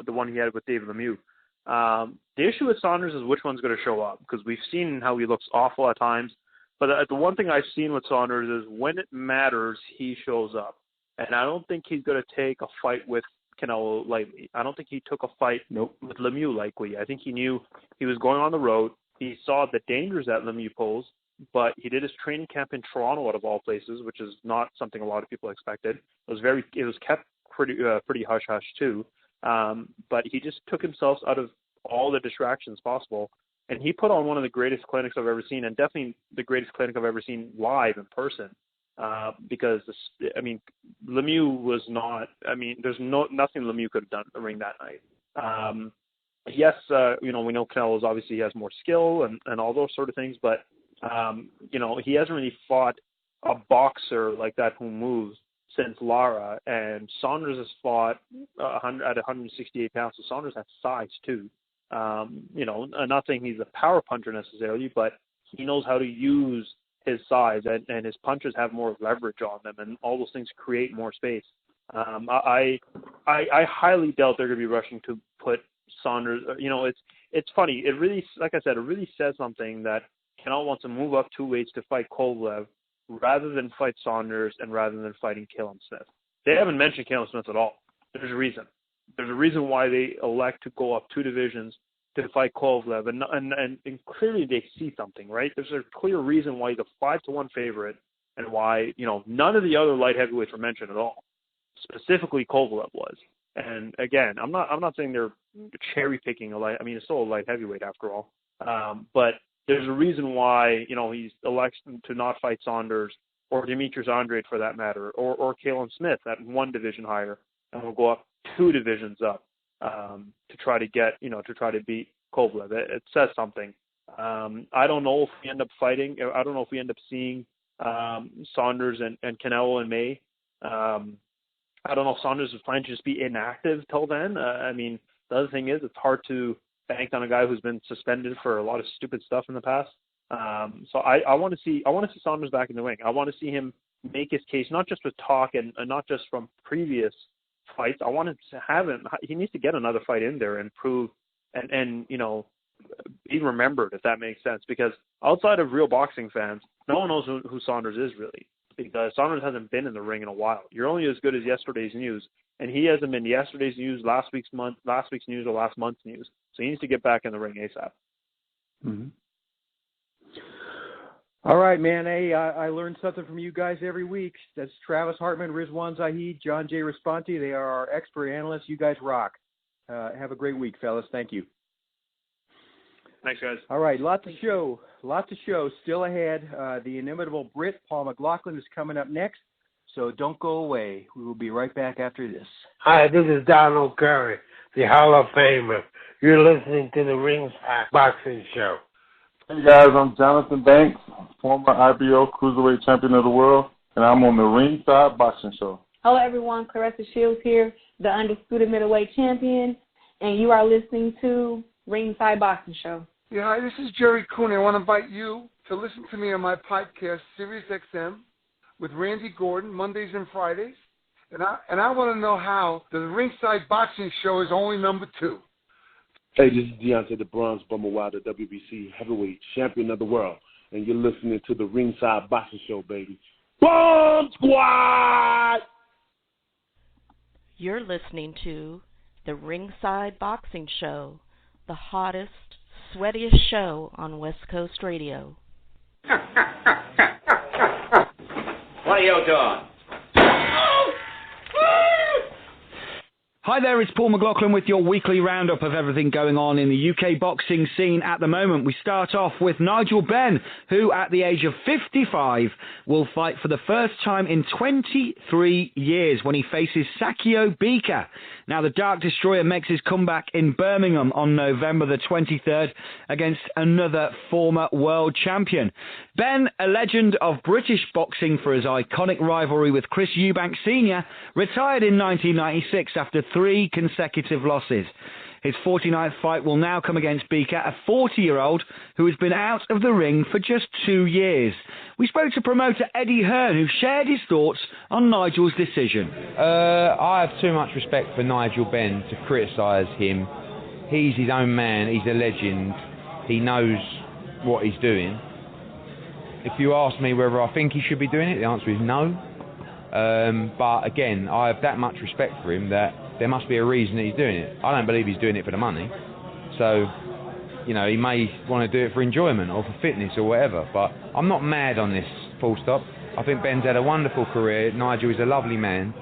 one he had with David Lemieux. The issue with Saunders is which one's going to show up, because we've seen how he looks awful at times. But the one thing I've seen with Saunders is when it matters, he shows up. And I don't think he's going to take a fight with Canelo lightly. I don't think he took a fight with Lemieux lightly. I think he knew he was going on the road. He saw the dangers that Lemieux posed, but he did his training camp in Toronto, out of all places, which is not something a lot of people expected. It was kept pretty hush-hush too. But he just took himself out of all the distractions possible, and he put on one of the greatest clinics I've ever seen, and definitely the greatest clinic I've ever seen live in person. Because Lemieux was not. There's nothing Lemieux could have done in the ring that night. Yes, we know Canelo obviously has more skill and all those sort of things, but he hasn't really fought a boxer like that who moves since Lara, and Saunders has fought at 168 pounds, so Saunders has size too. I'm not saying he's a power puncher necessarily, but he knows how to use his size, and his punches have more leverage on them, and all those things create more space. I highly doubt they're going to be rushing to put Saunders. It's funny. It really, like I said, it really says something that Canelo wants to move up 2 weights to fight Kovalev rather than fight Saunders and rather than fighting Caleb Smith. They haven't mentioned Caleb Smith at all. There's a reason. There's a reason why they elect to go up 2 divisions to fight Kovalev, and clearly they see something, right? There's a clear reason why he's a 5-1 favorite, and why none of the other light heavyweights were mentioned at all. Specifically, Kovalev was. And again, I'm not saying they're cherry picking a light. I mean, it's still a light heavyweight after all. But there's a reason why he's elected to not fight Saunders or Demetrius Andrade for that matter, or Caleb Smith at 1 division higher, and we'll go up 2 divisions up to try to get to try to beat Kovalev. It says something. I don't know if we end up fighting. I don't know if we end up seeing Saunders and Canelo in May. I don't know if Saunders is planning to just be inactive till then. I mean, the other thing is it's hard to bank on a guy who's been suspended for a lot of stupid stuff in the past. So I want to see Saunders back in the ring. I want to see him make his case, not just with talk and not just from previous fights. I want to have him. He needs to get another fight in there and prove and be remembered, if that makes sense. Because outside of real boxing fans, no one knows who Saunders is really. Because Saunders hasn't been in the ring in a while. You're only as good as yesterday's news, and he hasn't been yesterday's news, last week's news, or last month's news. So he needs to get back in the ring ASAP. Mm-hmm. All right, man. Hey, I learned something from you guys every week. That's Travis Hartman, Rizwaan Zahid, John J. Raspanti. They are our expert analysts. You guys rock. Have a great week, fellas. Thank you. Thanks, guys. All right, lots of show still ahead. The inimitable Brit, Paul McLaughlin, is coming up next, so don't go away. We will be right back after this. Hi, this is Donald Curry, the Hall of Famer. You're listening to the Ringside Boxing Show. Hey guys, I'm Jonathan Banks, former IBO Cruiserweight Champion of the World, and I'm on the Ringside Boxing Show. Hello everyone, Clarissa Shields here, the Undisputed Middleweight Champion, and you are listening to Ringside Boxing Show. Yeah, hi, this is Jerry Cooney. I want to invite you to listen to me on my podcast, Sirius XM, with Randy Gordon, Mondays and Fridays. And I want to know how the Ringside Boxing Show is only number 2. Hey, this is Deontay the Bronze Bomber Wilder, WBC Heavyweight Champion of the World, and you're listening to the Ringside Boxing Show, baby. Bomb Squad! You're listening to the Ringside Boxing Show, the hottest, sweatiest show on West Coast Radio. What are you doing? Hi there, it's Paul McLaughlin with your weekly roundup of everything going on in the UK boxing scene at the moment. We start off with Nigel Benn, who at the age of 55 will fight for the first time in 23 years when he faces Sakio Bika. Now, the Dark Destroyer makes his comeback in Birmingham on November the 23rd against another former world champion. Benn, a legend of British boxing for his iconic rivalry with Chris Eubank Sr., retired in 1996 after 3 consecutive losses. His 49th fight will now come against Bika, a 40-year-old who has been out of the ring for just 2 years. We spoke to promoter Eddie Hearn, who shared his thoughts on Nigel's decision. I have too much respect for Nigel Benn to criticise him. He's his own man, he's a legend, he knows what he's doing. If you ask me whether I think he should be doing it, the answer is no. But again, I have that much respect for him that there must be a reason that he's doing it. I don't believe he's doing it for the money. So, he may want to do it for enjoyment or for fitness or whatever. But I'm not mad on this, full stop. I think Ben's had a wonderful career. Nigel is a lovely man.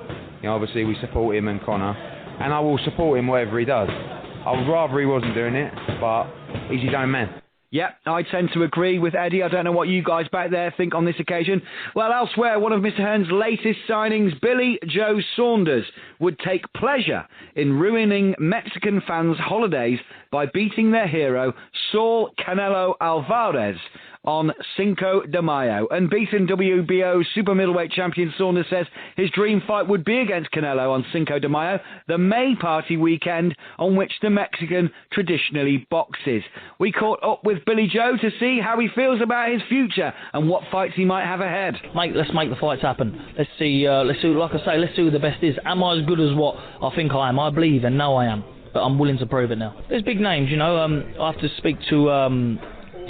Obviously we support him and Connor. And I will support him whatever he does. I would rather he wasn't doing it, but he's his own man. Yep, I tend to agree with Eddie. I don't know what you guys back there think on this occasion. Well, elsewhere, one of Mr. Hearn's latest signings, Billy Joe Saunders, would take pleasure in ruining Mexican fans' holidays by beating their hero, Saul Canelo Alvarez, on Cinco de Mayo. Unbeaten WBO super middleweight champion Saunders says his dream fight would be against Canelo on Cinco de Mayo, the May party weekend on which the Mexican traditionally boxes. We caught up with Billy Joe to see how he feels about his future and what fights he might have ahead. Mate, let's make the fights happen. Let's see, like I say, let's see who the best is. Am I as good as what I think I am? I believe and know I am, but I'm willing to prove it now. There's big names, you know. I have to speak to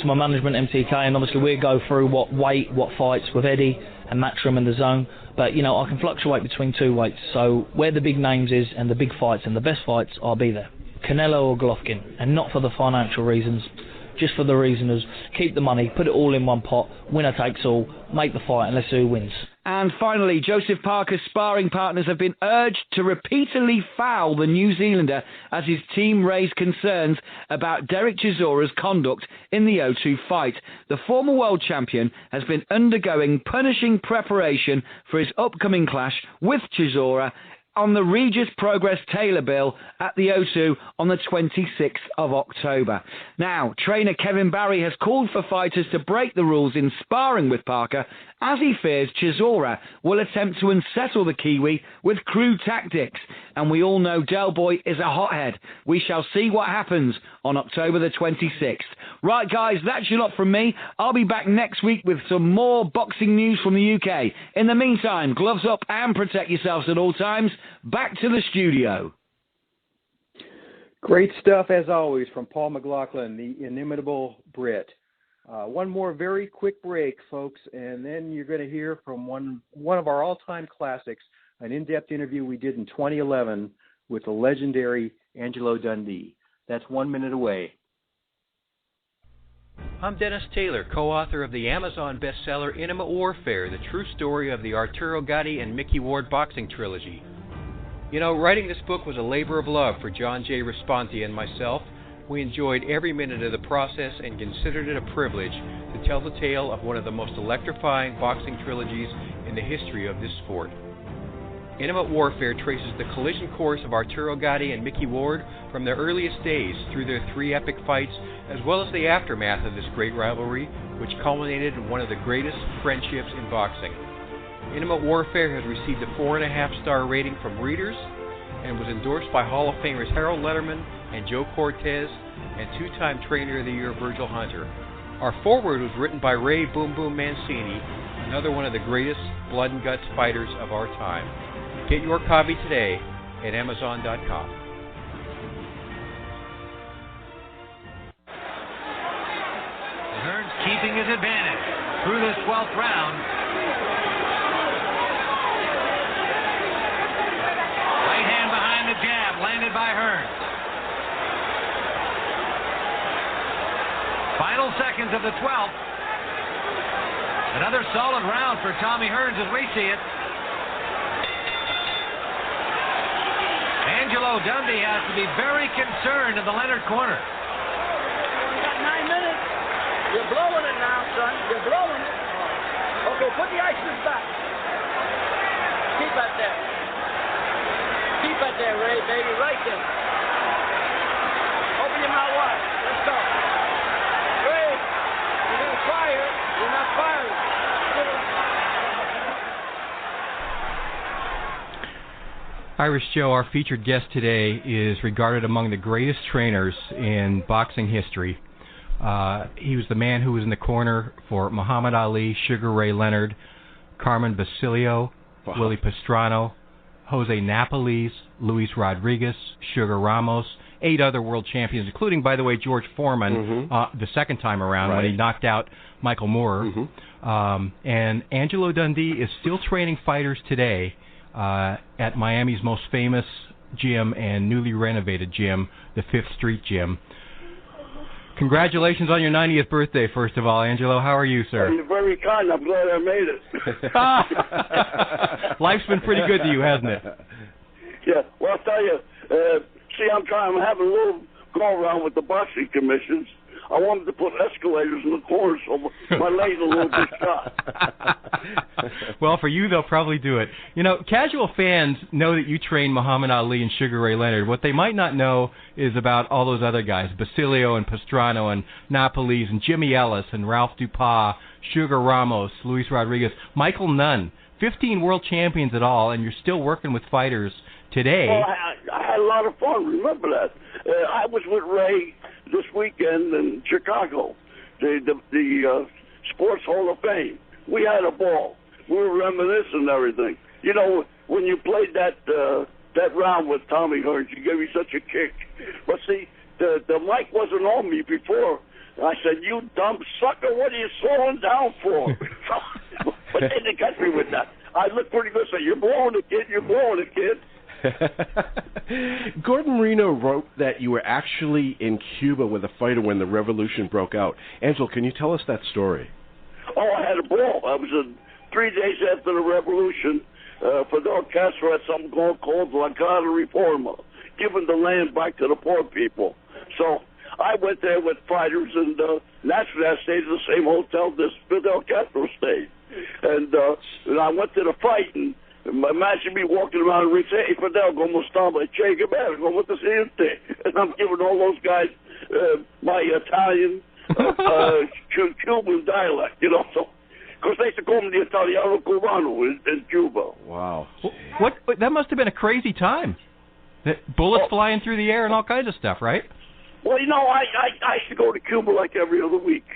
my management, MTK, and obviously we go through what weight, what fights with Eddie and Matchroom and the Zone. But, you know, I can fluctuate between two weights. So where the big names is and the big fights and the best fights, I'll be there. Canelo or Golovkin, and not for the financial reasons, just for the reason of keep the money, put it all in one pot, winner takes all, make the fight, and let's see who wins. And finally, Joseph Parker's sparring partners have been urged to repeatedly foul the New Zealander as his team raised concerns about Derek Chisora's conduct in the O2 fight. The former world champion has been undergoing punishing preparation for his upcoming clash with Chisora on the Regis Progress Taylor bill at the O2 on the 26th of October. Now, trainer Kevin Barry has called for fighters to break the rules in sparring with Parker as he fears Chisora will attempt to unsettle the Kiwi with crude tactics. And we all know Del Boy is a hothead. We shall see what happens on October the 26th. Right, guys, that's your lot from me. I'll be back next week with some more boxing news from the UK. In the meantime, gloves up and protect yourselves at all times. Back to the studio. Great stuff, as always, from Paul McLaughlin, the inimitable Brit. One more very quick break, folks, and then you're going to hear from one of our all-time classics, an in-depth interview we did in 2011 with the legendary Angelo Dundee. That's 1 minute away. I'm Dennis Taylor, co-author of the Amazon bestseller Intimate Warfare, the true story of the Arturo Gatti and Mickey Ward boxing trilogy. You know, writing this book was a labor of love for John J. Raspanti and myself. We enjoyed every minute of the process and considered it a privilege to tell the tale of one of the most electrifying boxing trilogies in the history of this sport. Intimate Warfare traces the collision course of Arturo Gatti and Mickey Ward from their earliest days through their 3 epic fights, as well as the aftermath of this great rivalry, which culminated in one of the greatest friendships in boxing. Intimate Warfare has received a 4.5-star rating from readers and was endorsed by Hall of Famers Harold Letterman and Joe Cortez and 2-time Trainer of the Year Virgil Hunter. Our foreword was written by Ray Boom Boom Mancini, another one of the greatest blood and guts fighters of our time. Get your copy today at Amazon.com. Hearns keeping his advantage through this 12th round. Right hand behind the jab, landed by Hearns. Final seconds of the 12th. Another solid round for Tommy Hearns as we see it. Angelo Dundee has to be very concerned in the Leonard corner. You got 9 minutes. You're blowing it now, son. You're blowing it. Okay, put the ices back. Keep it there. Keep it there, Ray, baby, right there. Open your mouth wide. Let's go. Ray, you're going to fire. You're not firing. Irish Joe, our featured guest today, is regarded among the greatest trainers in boxing history. He was the man who was in the corner for Muhammad Ali, Sugar Ray Leonard, Carmen Basilio, Willie Pastrana, Jose Napoles, Luis Rodriguez, Sugar Ramos, 8 other world champions, including, by the way, George Foreman, the second time around when he knocked out Michael Moore. And Angelo Dundee is still training fighters today at Miami's most famous gym and newly renovated gym, the 5th Street Gym. Congratulations on your 90th birthday, first of all, Angelo. How are you, sir? You're very kind. I'm glad I made it. Life's been pretty good to you, hasn't it? Yeah. Well, I'll tell you, I'm having a little go around with the boxing commissions. I wanted to put escalators in the corners so my legs a little bit shot. Well, for you, they'll probably do it. You know, casual fans know that you trained Muhammad Ali and Sugar Ray Leonard. What they might not know is about all those other guys, Basilio and Pastrano and Napoles and Jimmy Ellis and Ralph Dupas, Sugar Ramos, Luis Rodriguez, Michael Nunn. 15 world champions at all, and you're still working with fighters today. Well, I had a lot of fun. Remember that. I was with Ray this weekend in Chicago, the Sports Hall of Fame. We had a ball. We were reminiscing and everything. You know, when you played that round with Tommy Hearns, you gave me such a kick. But see, the mic wasn't on me before. I said, "You dumb sucker, what are you slowing down for?" But they didn't catch me with that. I looked pretty good. Said, "You're blowing it, kid. You're blowing it, kid." Gordon Reno wrote that you were actually in Cuba with a fighter when the revolution broke out. Angelo, can you tell us that story? Oh, I had a ball. I was 3 days after the revolution. Fidel Castro had something called La Carta Reforma, giving the land back to the poor people. So I went there with fighters, and naturally I stayed in the same hotel this Fidel Castro stayed. And I went to the fight, and imagine me walking around the ring saying, "Hey, Fidel, como estamos? Che Guevara, como te sientes?" And I'm giving all those guys my Italian, Cuban dialect, you know. So, because they used to call me the Italiano Cubano in Cuba. Wow. What? That must have been a crazy time. Bullets flying through the air and all kinds of stuff, right? Well, you know, I used to go to Cuba like every other week.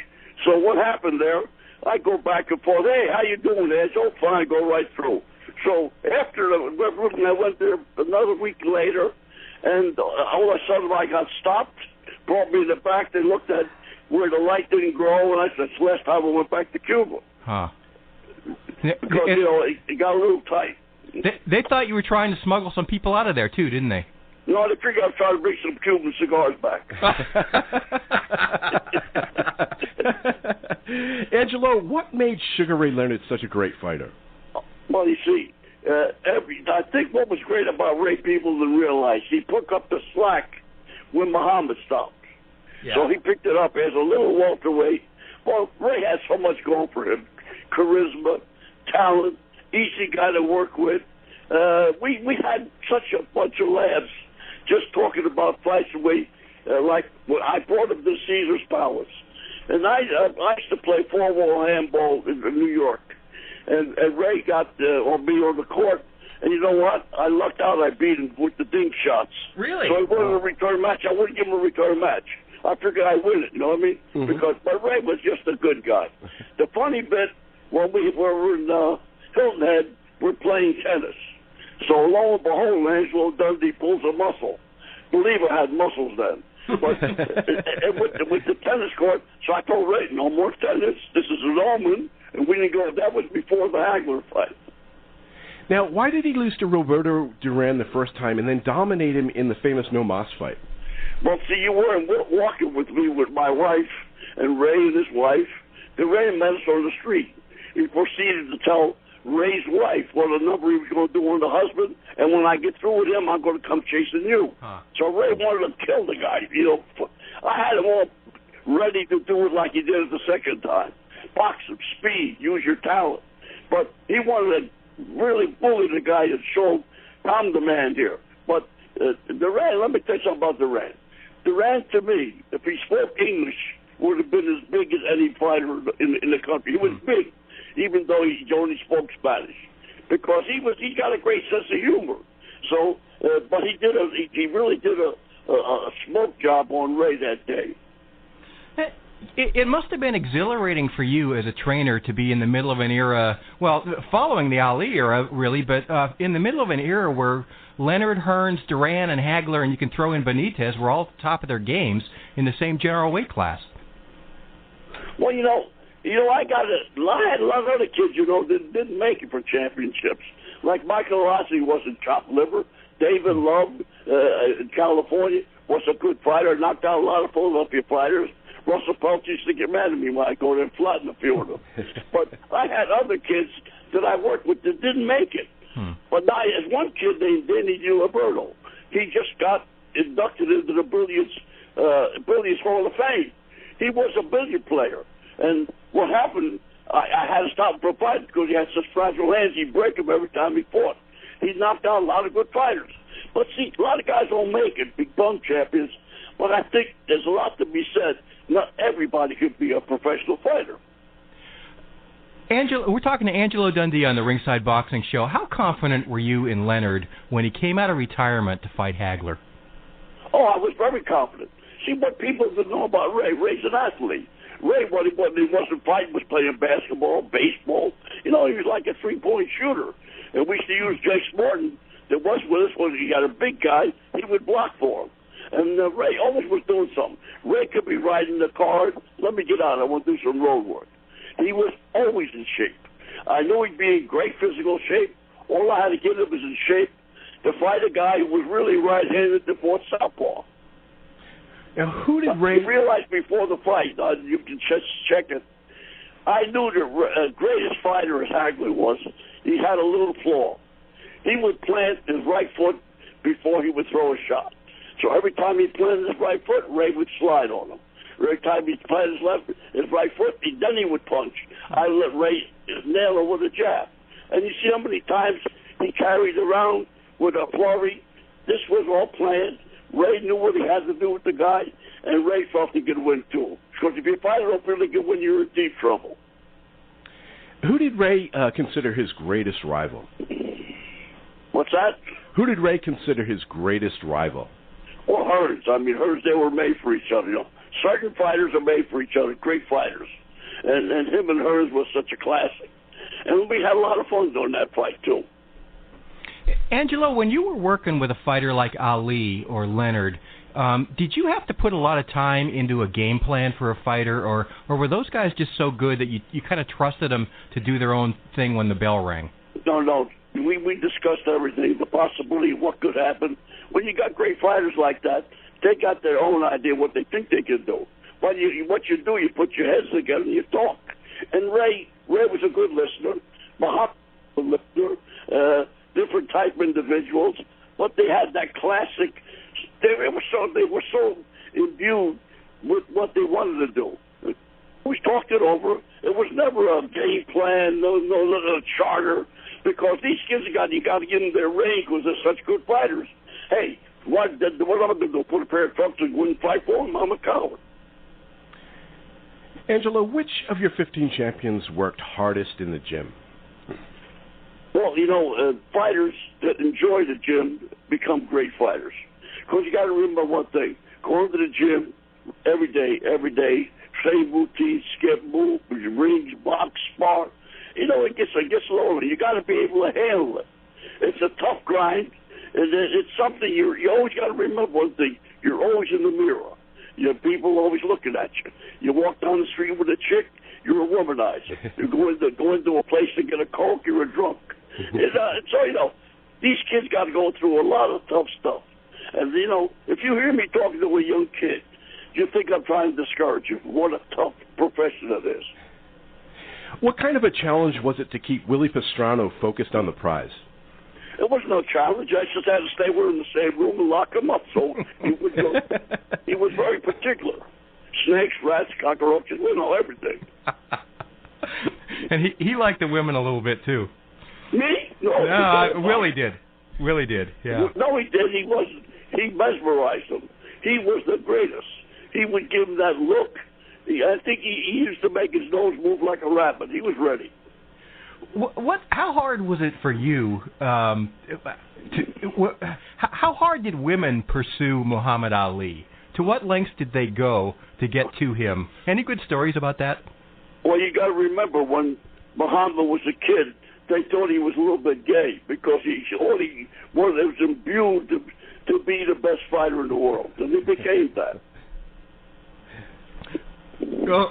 So what happened there, I go back and forth. "Hey, how you doing, Ed?" "Oh, fine, go right through." So after the revolution, I went there another week later, and all of a sudden I got stopped, brought me in the back. They looked at where the light didn't grow, and I said, "It's the last time I went back to Cuba." Huh. Because, you know, it got a little tight. They thought you were trying to smuggle some people out of there, too, didn't they? No, they figured I was trying to bring some Cuban cigars back. Angelo, what made Sugar Ray Leonard such a great fighter? Well, you see, I think what was great about Ray, people didn't realize, he took up the slack when Muhammad stopped. Yeah. So he picked it up as a little welterweight. Well, Ray had so much going for him. Charisma, talent, easy guy to work with. We had such a bunch of laughs just talking about fights. Like I brought him to Caesar's Palace. And I used to play four-wall handball in New York. And Ray got on me on the court. And you know what? I lucked out. I beat him with the dink shots. Really? So I wanted a return match. I wouldn't give him a return match. I figured I'd win it, you know what I mean? Mm-hmm. Because Ray was just a good guy. The funny bit, when we were in Hilton Head, we're playing tennis. So lo and behold, Angelo Dundee pulls a muscle. Believe I had muscles then. But with the tennis court, so I told Ray, "No more tennis. This is an omen." And we didn't go. That was before the Hagler fight. Now, why did he lose to Roberto Duran the first time and then dominate him in the famous No Mas fight? Well, see, you weren't walking with me with my wife and Ray and his wife. And Ray met us on the street. He proceeded to tell Ray's wife what a number he was going to do on the husband, and when I get through with him, I'm going to come chasing you. Huh. So Ray wanted to kill the guy. You know, I had him all ready to do it like he did it the second time. Box him, speed, use your talent. But he wanted to really bully the guy and show him, I'm the man here. But Duran, let me tell you something about Duran. Duran, to me, if he spoke English, would have been as big as any fighter in the country. He was big, even though he only spoke Spanish, because he got a great sense of humor. So, but he really did a smoke job on Ray that day. It must have been exhilarating for you as a trainer to be in the middle of an era, well, following the Ali era, really, but in the middle of an era where Leonard, Hearns, Duran, and Hagler, and you can throw in Benitez, were all at the top of their games in the same general weight class. Well, you know, I had a lot of other kids, that didn't make it for championships. Like Michael Rossi wasn't chopped liver. David Love in California was a good fighter, knocked out a lot of Philadelphia fighters. Russell Peltz used to get mad at me when I go there and flatten a few of them. But I had other kids that I worked with that didn't make it. But now there's one kid named Danny DiLiberto. He just got inducted into the Brilliance Hall of Fame. He was a billiard player. And what happened, I had to stop him for a fight because he had such fragile hands. He'd break them every time he fought. He knocked out a lot of good fighters. But see, a lot of guys don't make it, big bum champions. But I think there's a lot to be said. Not everybody could be a professional fighter. We're talking to Angelo Dundee on the Ringside Boxing Show. How confident were you in Leonard when he came out of retirement to fight Hagler? Oh, I was very confident. See, what people didn't know about Ray, Ray's an athlete. Ray, what he wasn't fighting, was playing basketball, baseball. You know, he was like a three-point shooter. And we used to use Jake Morton, that was with us, when he got a big guy, he would block for him. And Ray always was doing something. Ray could be riding the car. Let me get out. I want to do some road work. He was always in shape. I knew he'd be in great physical shape. All I had to get him was in shape to fight a guy who was really right-handed to fought southpaw. Now, who did Ray... You realized before the fight, you can check it, I knew the greatest fighter as Hagler was, he had a little flaw. He would plant his right foot before he would throw a shot. So every time he planted his right foot, Ray would slide on him. Every time he planted his right foot, then he would punch. I let Ray nail him with a jab. And you see how many times he carried around with a flurry. This was all planned. Ray knew what he had to do with the guy, and Ray felt he could win too. Because if your fighter don't feel he can win, you're in deep trouble. Who did Ray consider his greatest rival? What's that? Who did Ray consider his greatest rival? Well, Hearns. I mean, Hearns, they were made for each other. You know, certain fighters are made for each other, great fighters. And him and Hearns was such a classic. And we had a lot of fun doing that fight, too. Angelo, when you were working with a fighter like Ali or Leonard, did you have to put a lot of time into a game plan for a fighter, or were those guys just so good that you kind of trusted them to do their own thing when the bell rang? No. We discussed everything, the possibility of what could happen. When you got great fighters like that, they got their own idea what they think they can do. But what you do, you put your heads together and you talk. And Ray was a good listener. Muhammad was a listener. Different type of individuals, but they had that classic. They were so imbued with what they wanted to do. We talked it over. It was never a game plan, no charter, because these kids you got to get in their range because they're such good fighters. Hey, what am I going to do? Put a pair of trunks and win fight for them? I'm a coward. Angelo, which of your 15 champions worked hardest in the gym? Well, fighters that enjoy the gym become great fighters. Because you got to remember one thing. Going to the gym every day, same routine, skip, move, rings, box, spar. It gets lonely. You got to be able to handle it. It's a tough grind. And it's something you always got to remember one thing. You're always in the mirror. People always looking at you. You walk down the street with a chick, you're a womanizer. You go into a place to get a Coke, you're a drunk. So, these kids got to go through a lot of tough stuff. And, if you hear me talking to a young kid, you think I'm trying to discourage you. What a tough profession it is. What kind of a challenge was it to keep Willie Pastrano focused on the prize? It was no challenge. I just had to stay with him in the same room and lock him up. So he was very particular. Snakes, rats, cockroaches, everything. And he liked the women a little bit, too. Me? No. Willie did. Yeah. No, he did. He wasn't. He mesmerized him. He was the greatest. He would give him that look. I think he used to make his nose move like a rabbit. He was ready. How hard was it for you? How hard did women pursue Muhammad Ali? To what lengths did they go to get to him? Any good stories about that? Well, you got to remember when Muhammad was a kid, they thought he was a little bit gay because he was imbued to be the best fighter in the world, and he became that.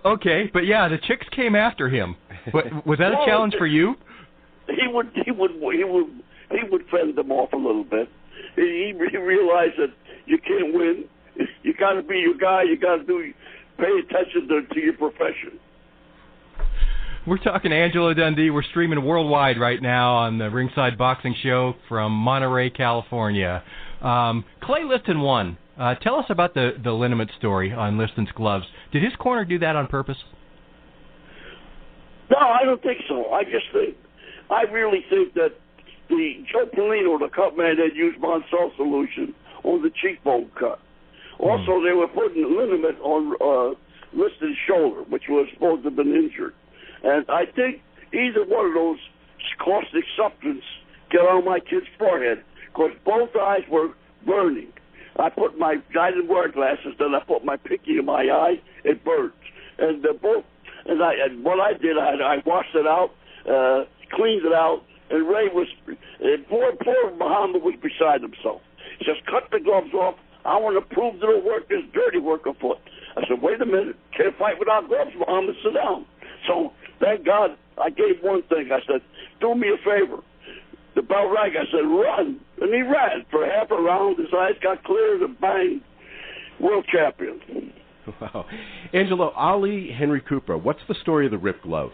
Okay, but yeah, the chicks came after him. Was that a challenge for you? He would fend them off a little bit. He realized that you can't win. You got to be your guy. You got to pay attention to your profession. We're talking to Angelo Dundee. We're streaming worldwide right now on the Ringside Boxing Show from Monterey, California. Clay Lifton won Tell us about the liniment story on Liston's gloves. Did his corner do that on purpose? No, I don't think so. I really think that the Joe Polino, the cut man, had used Monsell solution on the cheekbone cut. Also, they were putting liniment on Liston's shoulder, which was supposed to have been injured. And I think either one of those caustic substance get on my kid's forehead, because both eyes were burning. I didn't wear glasses, then I put my pinky in my eye, it burned. And what I did, I washed it out, cleaned it out, and Ray poor Muhammad was beside himself. He says, cut the gloves off. I want to prove that it'll work this dirty work afoot. I said, wait a minute, can't fight without gloves, Muhammad, sit down. So, thank God, I gave one thing. I said, do me a favor. The bell rang, I said, run. And he ran for half a round. His eyes got clear and bang, world champion. Wow. Angelo, Ali Henry Cooper, what's the story of the ripped glove?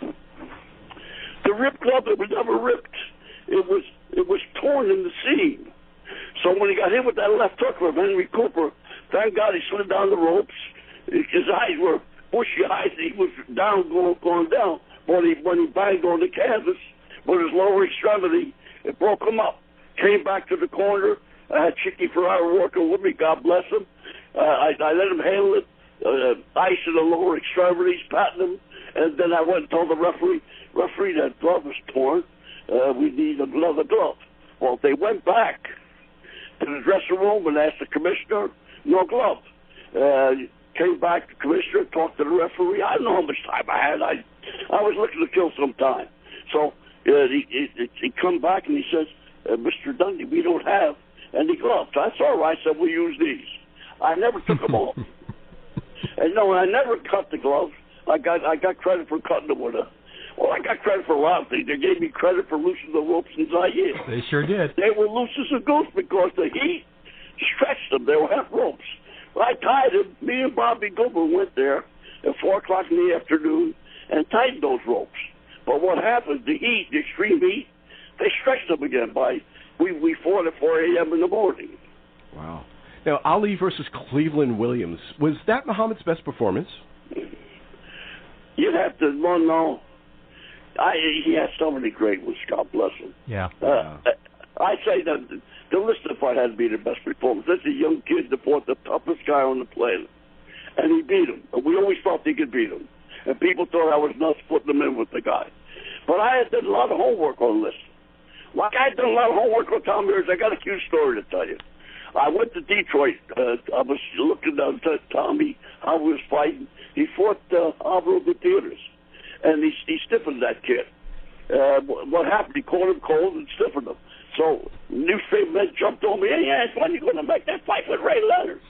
The ripped glove, it was never ripped. It was torn in the seam. So when he got hit with that left hook from Henry Cooper, thank God he slid down the ropes. His eyes were bushy eyes. He was down, going down. When he banged on the canvas with his lower extremity, it broke him up. Came back to the corner. I had Chicky Ferrara working with me, God bless him. I let him handle it, ice in the lower extremities, patting him, and then I went and told the referee, that glove was torn. We need another glove. Well, they went back to the dressing room and asked the commissioner, no glove. Came back, the commissioner talked to the referee. I don't know how much time I had. I was looking to kill some time. So he come back and he says, Mr. Dundee, we don't have any gloves. That's all right. I said, we'll use these. I never took them off. And no, I never cut the gloves. I got credit for cutting them with I got credit for a lot of things. They gave me credit for loosening the ropes in Zahid. They sure did. They were loose as a goose because the heat stretched them. They were half ropes. I tied them. Me and Bobby Goober went there at 4 o'clock in the afternoon and tightened those ropes. But what happened, the heat, the extreme heat, they stretched them again. We fought at 4 a.m. in the morning. Wow. Now, Ali versus Cleveland Williams, was that Muhammad's best performance? You'd have to, well, no. He had so many great ones, God bless him. Yeah. I say that the Lister fight had to be the best performance. That's a young kid that fought the toughest guy on the planet. And he beat him. And we always thought he could beat him. And people thought I was nuts putting him in with the guy. But I had done a lot of homework on Lister. Like I had done a lot of homework on Tom Mears. I got a cute story to tell you. I went to Detroit. I was looking down to Tommy, how he was fighting. He fought Alvaro Gutierrez. And he stiffened that kid. What happened? He caught him cold and stiffened him. So newspaper men jumped on me. Hey, when are you going to make that fight with Ray Leonard?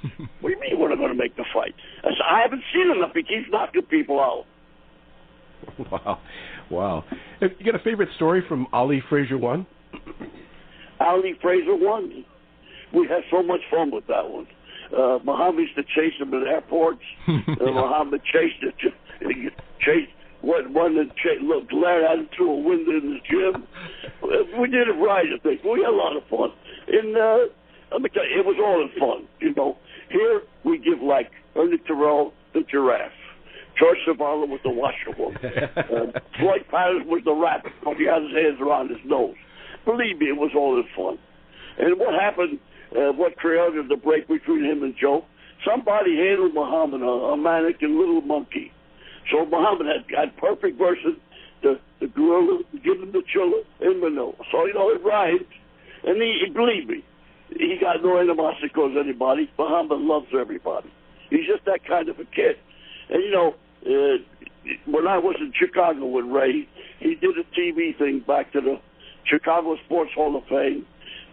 What do you mean when I'm going to make the fight? I said, I haven't seen enough. He keeps knocking people out. Wow. You got a favorite story from Ali Frazier 1? Ali Frazier 1? We had so much fun with that one. Muhammad used to chase him at airports. Muhammad chased one that glared at him through a window in the gym. We did it right, I think. We had a lot of fun. And let me tell you, it was all in fun. You know, here we give like Ernie Terrell the giraffe. George Zavala was the washerwoman. Floyd Patterson was the rabbit because he had his hands around his nose. Believe me, it was all in fun. And what happened, what created the break between him and Joe, somebody handled Muhammad, a mannequin little monkey. So Muhammad had perfect versus the gorilla, give him the chiller, and Manila. So, you know, it rhymed. And he believe me, he got no animosity towards anybody. Muhammad loves everybody. He's just that kind of a kid. And, you know, when I was in Chicago with Ray, he did a TV thing back to the Chicago Sports Hall of Fame,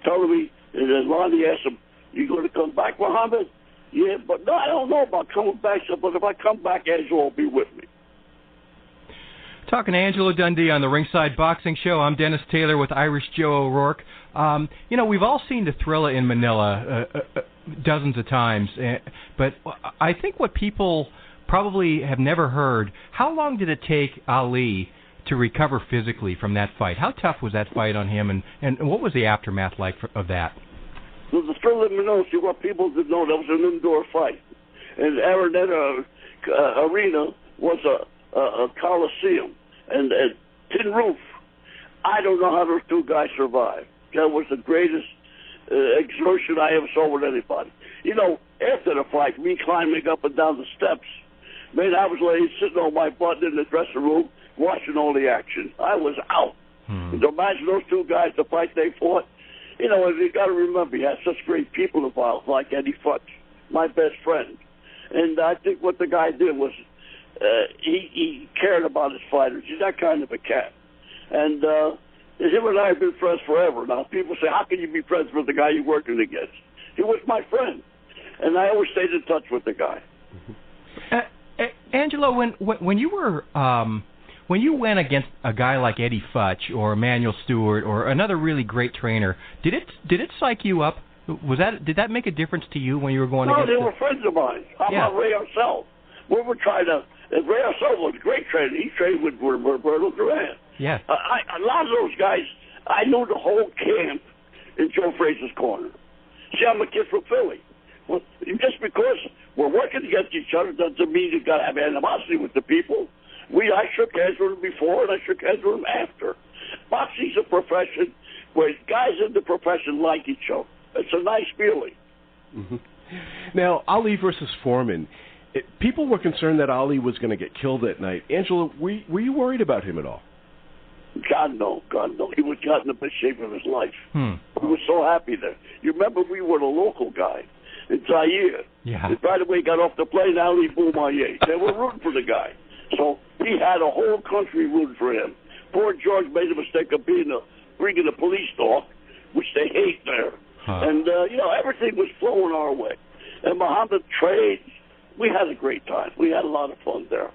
telling me, and then Lonnie asked him, you going to come back, Muhammad? Yeah, but no, I don't know about coming back, but if I come back, Angelo will be with me. Talking to Angelo Dundee on the Ringside Boxing Show. I'm Dennis Taylor with Irish Joe O'Rourke. You know, we've all seen the Thrilla in Manila dozens of times, but I think what people probably have never heard, how long did it take Ali to recover physically from that fight? How tough was that fight on him, and what was the aftermath like of that? So the preliminaries, what people didn't know, that was an indoor fight. And Araneta Arena was a coliseum and a tin roof. I don't know how those two guys survived. That was the greatest exertion I ever saw with anybody. You know, after the fight, me climbing up and down the steps, man, I was sitting on my butt in the dressing room watching all the action. I was out. So imagine those two guys, the fight they fought. You know, you got to remember, you had such great people involved, like Eddie Futch, my best friend. And I think what the guy did was he cared about his fighters. He's that kind of a cat. And him and I have been friends forever. Now, people say, how can you be friends with the guy you're working against? He was my friend. And I always stayed in touch with the guy. Angelo, when you were when you went against a guy like Eddie Futch or Emanuel Stewart or another really great trainer, did it psych you up? Did that make a difference to you when you were going against? No, they were friends of mine. How about Ray Arcel? We were trying to. Ray Arcel was a great trainer. He trained with Roberto Duran. Yeah. A lot of those guys, I knew the whole camp in Joe Frazier's corner. See, I'm a kid from Philly. Well, just because we're working against each other doesn't mean you got to have animosity with the people. I shook hands with them before, and I shook hands with them after. Boxing's a profession where guys in the profession like each other. It's a nice feeling. Mm-hmm. Now, Ali versus Foreman. People were concerned that Ali was going to get killed that night. Angela, were you worried about him at all? God, no. He was got in the best shape of his life. We were so happy there. You remember we were the local guy in Zaire. Yeah. And right away got off the plane, Ali Boumaier. They were rooting for the guy. So he had a whole country rooting for him. Poor George made the mistake of bringing a police dog, which they hate there. And, everything was flowing our way. And Muhammad trained. We had a great time. We had a lot of fun there.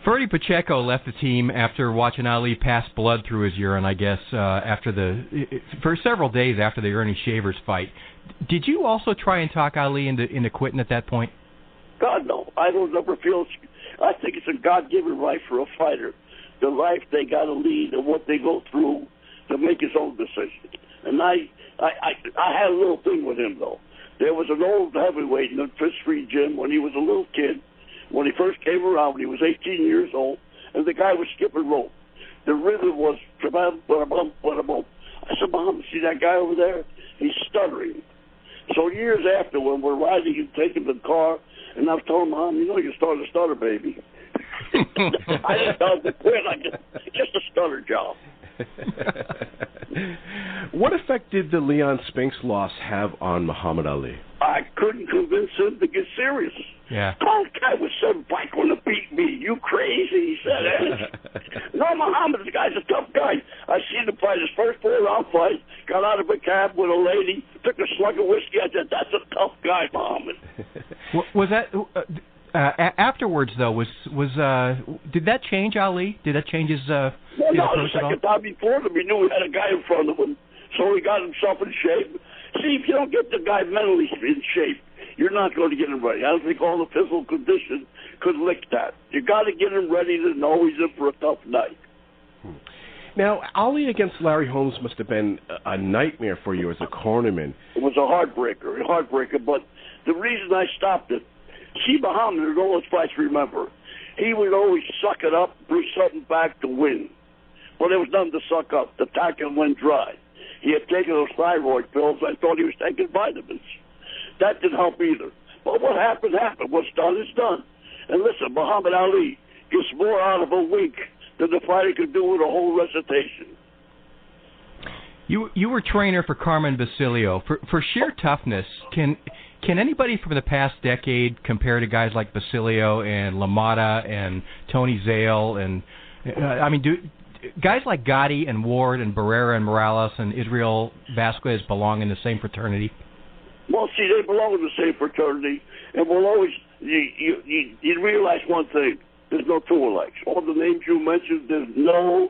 Ferdy Pacheco left the team after watching Ali pass blood through his urine, I guess, for several days after the Ernie Shavers fight. Did you also try and talk Ali into quitting at that point? God, no. I don't ever feel. I think it's a God-given right for a fighter, the life they got to lead and what they go through to make his own decision. And I had a little thing with him, though. There was an old heavyweight in the Fifth Street gym when he was a little kid, when he first came around, when he was 18 years old, and the guy was skipping rope. The rhythm was, I said, Mom, see that guy over there? He's stuttering. So years after, when we're riding and taking the car, and I was telling Mom, you're starting to stutter, baby. I didn't tell him to quit. Just a stutter job. What effect did the Leon Spinks loss have on Muhammad Ali? I couldn't convince him to get serious. Yeah. Oh, the guy was said, "Fight going to beat me. You crazy?" He said, No, Muhammad, this guy's a tough guy. I seen him fight his first 4-round fight, got out of a cab with a lady, took a slug of whiskey. I said, that's a tough guy, Muhammad. Was that... afterwards, though, did that change Ali? Did that change his approach at all? The second time he fought him, he knew he had a guy in front of him, so he got himself in shape. See, if you don't get the guy mentally in shape, you're not going to get him ready. I don't think all the physical condition could lick that. You got to get him ready to know he's in for a tough night. Now, Ali against Larry Holmes must have been a nightmare for you as a cornerman. It was a heartbreaker, but the reason I stopped it, see, Muhammad in all his fights, remember, he would always suck it up, bring something back to win. But there was nothing to suck up. The tackle went dry. He had taken those thyroid pills. I thought he was taking vitamins. That didn't help either. But what happened, happened. What's done is done. And listen, Muhammad Ali gets more out of a wink than the fighter could do with a whole recitation. You were trainer for Carmen Basilio. For sheer toughness, can anybody from the past decade compare to guys like Basilio and LaMotta and Tony Zale and guys like Gotti and Ward and Barrera and Morales and Israel Vasquez belong in the same fraternity? Well, see, they belong in the same fraternity, and we'll always you realize one thing: there's no two alike. All the names you mentioned, there's no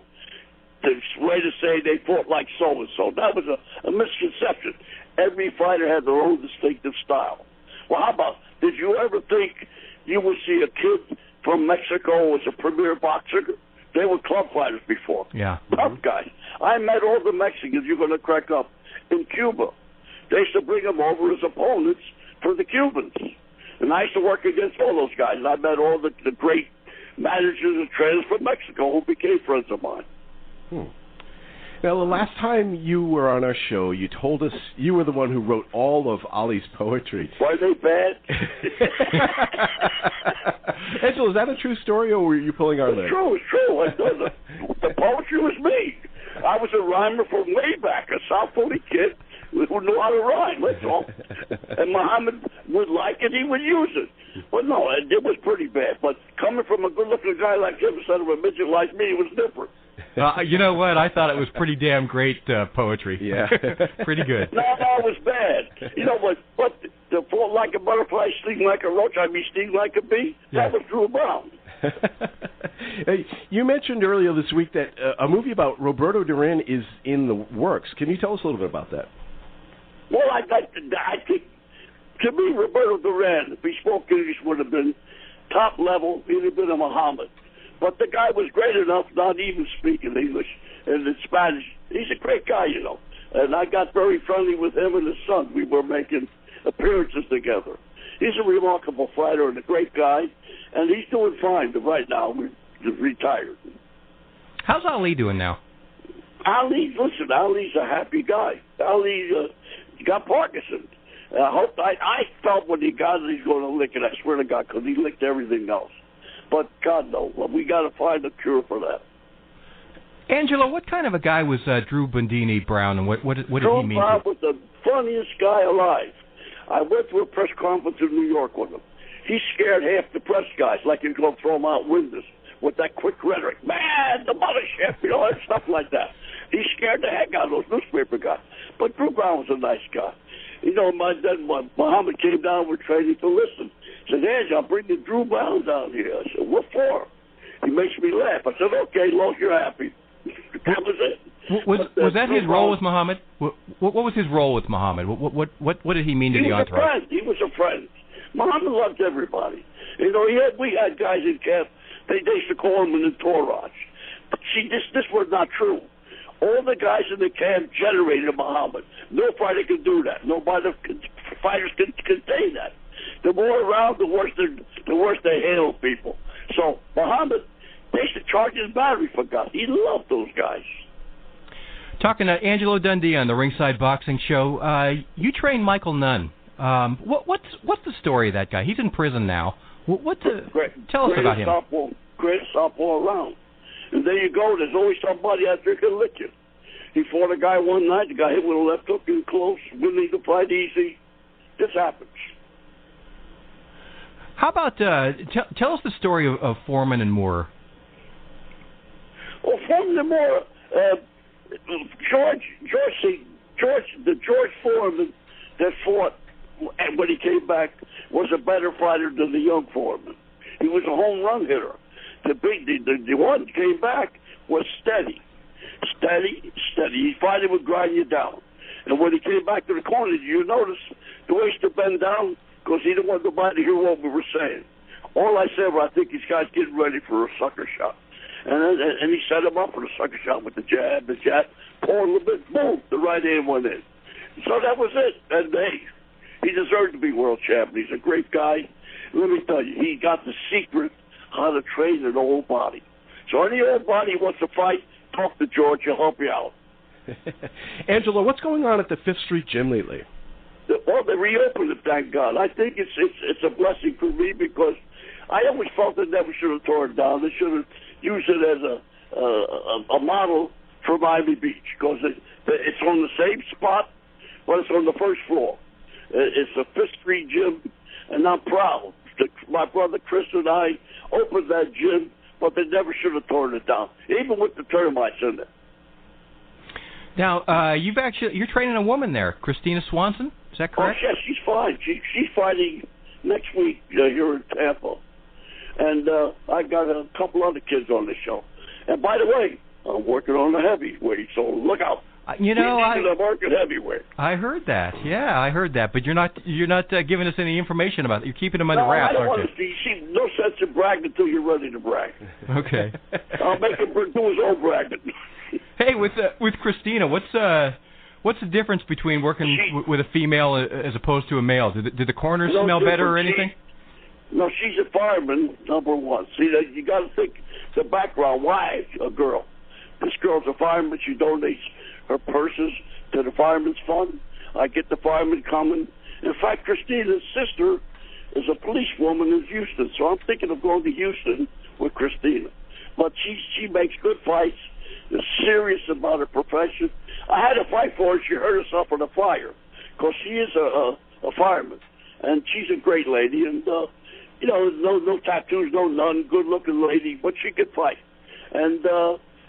way to say they fought like so and so. That was a misconception. Every fighter had their own distinctive style. Well, how about, did you ever think you would see a kid from Mexico as a premier boxer? They were club fighters before. Yeah. Tough guys. I met all the Mexicans, you're going to crack up, in Cuba. they used to bring them over as opponents for the Cubans. And I used to work against all those guys. And I met all the great managers and trainers from Mexico who became friends of mine. Now, the last time you were on our show, you told us you were the one who wrote all of Ali's poetry. Were they bad? Angelo, is that a true story, or were you pulling our leg? It's true. The poetry was me. I was a rhymer from way back, a South Philly kid who knew how to rhyme, that's all. And Muhammad would like it, he would use it. But no, it was pretty bad. But coming from a good-looking guy like him instead of a midget like me, it was different. You know what? I thought it was pretty damn great poetry. Yeah. Pretty good. No, it was bad. You know what? But to float like a butterfly, sting like a roach, I mean sting like a bee, that was Drew Brown. Hey, you mentioned earlier this week that a movie about Roberto Duran is in the works. Can you tell us a little bit about that? Well, I think, to me, Roberto Duran, if he spoke English, would have been top level. He'd have been a Muhammad. But the guy was great enough not even speaking English and in Spanish. He's a great guy, you know. And I got very friendly with him and his son. We were making appearances together. He's a remarkable fighter and a great guy, and he's doing fine right now. He's retired. How's Ali doing now? Ali's a happy guy. Ali got Parkinson's. I felt when he got it, he's going to lick it. I swear to God, because he licked everything else. But God, no. We got to find a cure for that. Angelo, what kind of a guy was Drew Bundini Brown, and what did he mean? Drew Brown was the funniest guy alive. I went to a press conference in New York with him. He scared half the press guys, like he's going to throw them out windows with that quick rhetoric. Man, the mothership, you know, and stuff like that. He scared the heck out of those newspaper guys. But Drew Brown was a nice guy. You know, then when Muhammad came down with training to listen, said, Angelo, I'm bringing Drew Brown down here. I said, what for? He makes me laugh. I said, okay, as long as you're happy. That was it. Was that his role with Muhammad? What was his role with Muhammad? What did he mean to the entourage? He was a friend. Muhammad loved everybody. You know, we had guys in camp. They used to call him an entourage. But see, this was not true. All the guys in the camp generated Muhammad. No fighter could do that. Fighters can contain that. The more around, the worse they handle people. So Muhammad, they used to charge his battery for God. He loved those guys. Talking to Angelo Dundee on the Ringside Boxing Show. You trained Michael Nunn. What's the story of that guy? He's in prison now. Tell us about him. Greatest southpaw around. And there you go. There's always somebody out there can lick you. He fought a guy one night. The guy hit with a left hook in close. Willing to fight easy. This happens. How about tell us the story of Foreman and Well, Foreman and Moore, George Foreman that fought when he came back was a better fighter than the young Foreman. He was a home run hitter. The one that came back was steady. He fighting would grind you down. And when he came back to the corner, you notice the way he used to bend down because he didn't want nobody to hear what we were saying. All I said was, I think this guy's getting ready for a sucker shot. And he set him up for the sucker shot with the jab, pulled a little bit, boom, the right hand went in. So that was it. And he deserved to be world champion. He's a great guy. Let me tell you, he got the secret how to train an old body. So any old body wants to fight, talk to George, he'll help you out. Angelo, what's going on at the 5th Street Gym lately? Well, they reopened it, thank God. I think it's a blessing for me because I always felt they never should have torn it down. They should have used it as a model for Miami Beach because it's on the same spot, but it's on the first floor. It's a 5th Street Gym, and I'm proud. My brother Chris and I opened that gym, but they never should have torn it down, even with the termites in it. Now, you're training a woman there, Christina Swanson. Is that correct? Oh, yes, she's fine. She's fighting next week here in Tampa. And I got a couple other kids on the show. And by the way, I'm working on the heavyweight, so look out. You know, I'm working heavyweight. I heard that. Yeah, I heard that. But you're not giving us any information about it. You're keeping them under wraps, aren't you? You see, no sense in bragging until you're ready to brag. What's the difference between working with a female as opposed to a male? Did the corners smell better or anything? No, she's a fireman, number one. See, you got to think the background. Why a girl? This girl's a fireman. She donates her purses to the fireman's fund. I get the firemen coming. In fact, Christina's sister is a policewoman in Houston, so I'm thinking of going to Houston with Christina. But she makes good fights, is serious about her profession. I had a fight for her. She hurt herself in a fire because she is a fireman, and she's a great lady. And no tattoos, no none, good-looking lady, but she can fight. And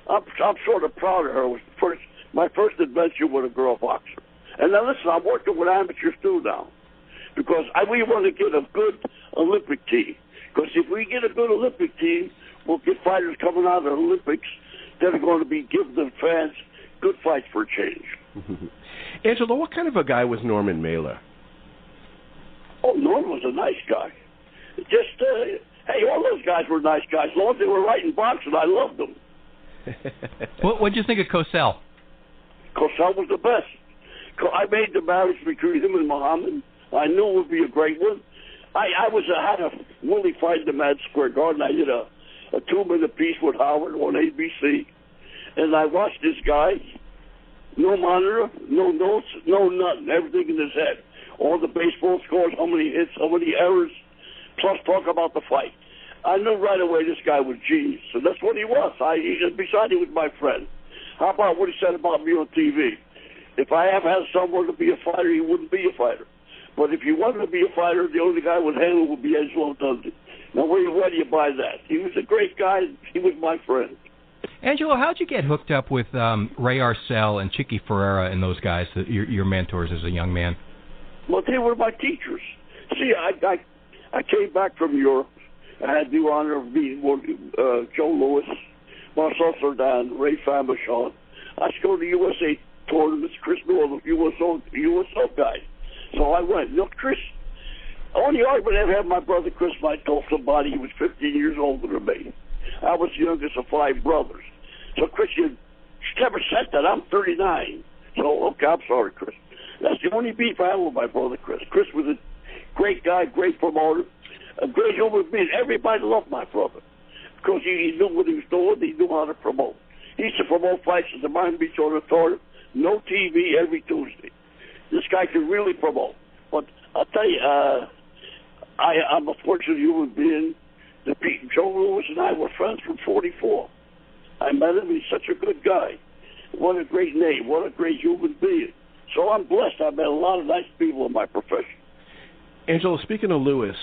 I'm sort of proud of her. It was my first adventure with a girl boxer. And now listen, I'm working with amateurs too now, because we want to get a good Olympic team. Because if we get a good Olympic team, we'll get fighters coming out of the Olympics that are going to be giving the fans good fights for a change. Angelo, what kind of a guy was Norman Mailer? Oh, Norman was a nice guy. Just, hey, all those guys were nice guys. As long as they were right in boxing, I loved them. What did you think of Cosell? Cosell was the best. I made the marriage between him and Muhammad. I knew it would be a great one. I had a Willie fight in the Madison Square Garden. I did a 2-minute piece with Howard on ABC, and I watched this guy. No monitor, no notes, no nothing. Everything in his head. All the baseball scores, how many hits, how many errors, plus talk about the fight. I knew right away this guy was genius, and that's what he was. Besides, he was my friend. How about what he said about me on TV? If I ever had someone to be a fighter, he wouldn't be a fighter. But if he wanted to be a fighter, the only guy would handle would be Angelo Dundee. Now, where do you buy that? He was a great guy. He was my friend. Angelo, how'd you get hooked up with Ray Arcel and Chicky Ferreira and those guys, your mentors as a young man? Well, they were my teachers. See, I came back from Europe. I had the honor of meeting Joe Louis, Marcel Cerdan, Ray Famechon. I used to go to USA tournaments. Chris Northern, USO guy. So I went. Look, Chris, only argument I ever had my brother Chris might tell somebody he was 15 years older than me. I was the youngest of 5 brothers. So Chris, you never said that. I'm 39. So, okay, I'm sorry, Chris. That's the only beef I had with my brother Chris. Chris was a great guy, great promoter, a great human being. Everybody loved my brother because he knew what he was doing. He knew how to promote. He used to promote fights at the Miami Beach Auditorium. No TV every Tuesday. This guy can really promote. But I'll tell you, I'm a fortunate human being that Joe Louis and I were friends from 44. I met him. He's such a good guy. What a great name. What a great human being. So I'm blessed. I've met a lot of nice people in my profession. Angelo, speaking of Louis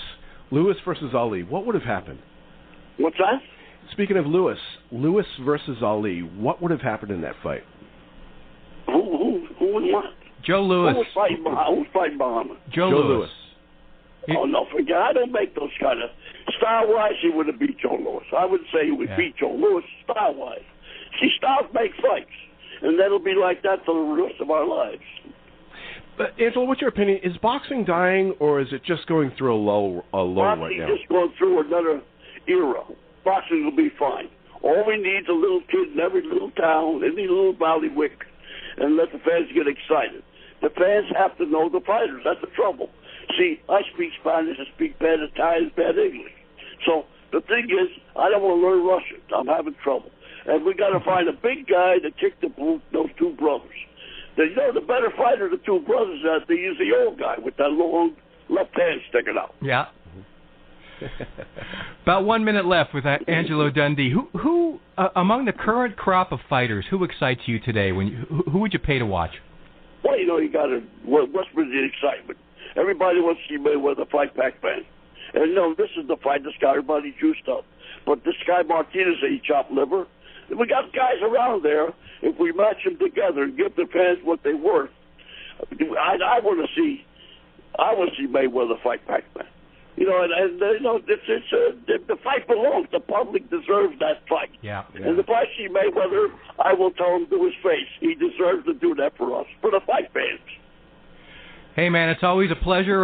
versus Ali, what would have happened? What's that? Speaking of Louis versus Ali, what would have happened in that fight? Who would what? Joe Louis. Who's fighting Muhammad? Joe Louis. Oh, no, forget. I don't make those kind of... Style-wise, he would have beat Joe Louis. I wouldn't say he would beat Joe Louis style-wise. See, styles make fights, and that'll be like that for the rest of our lives. But, Angelo, what's your opinion? Is boxing dying, or is it just going through a low right now? Boxing just going through another era. Boxing will be fine. All we need is a little kid in every little town, any little ballywick, and let the fans get excited. The fans have to know the fighters. That's the trouble. See, I speak Spanish, I speak bad Italian, bad English. So the thing is, I don't want to learn Russian. I'm having trouble. And we got to find a big guy to kick those 2 brothers. The better fighter of the 2 brothers that they use the old guy with that long left hand sticking out. Yeah. About 1 minute left with Angelo Dundee. Who among the current crop of fighters, who excites you today? Who would you pay to watch? Well, you got to. What's with the excitement? Everybody wants to see Mayweather fight Pac-Man. And this is the fight. This guy, everybody juiced up. But this guy Martinez, he chopped liver. We got guys around there. If we match them together and give the fans what they're worth, I want to see Mayweather fight Pac-Man. The fight belongs. The public deserves that fight. Yeah. And if I see Mayweather, I will tell him to his face, he deserves to do that for us, for the fight fans. Hey, man, it's always a pleasure.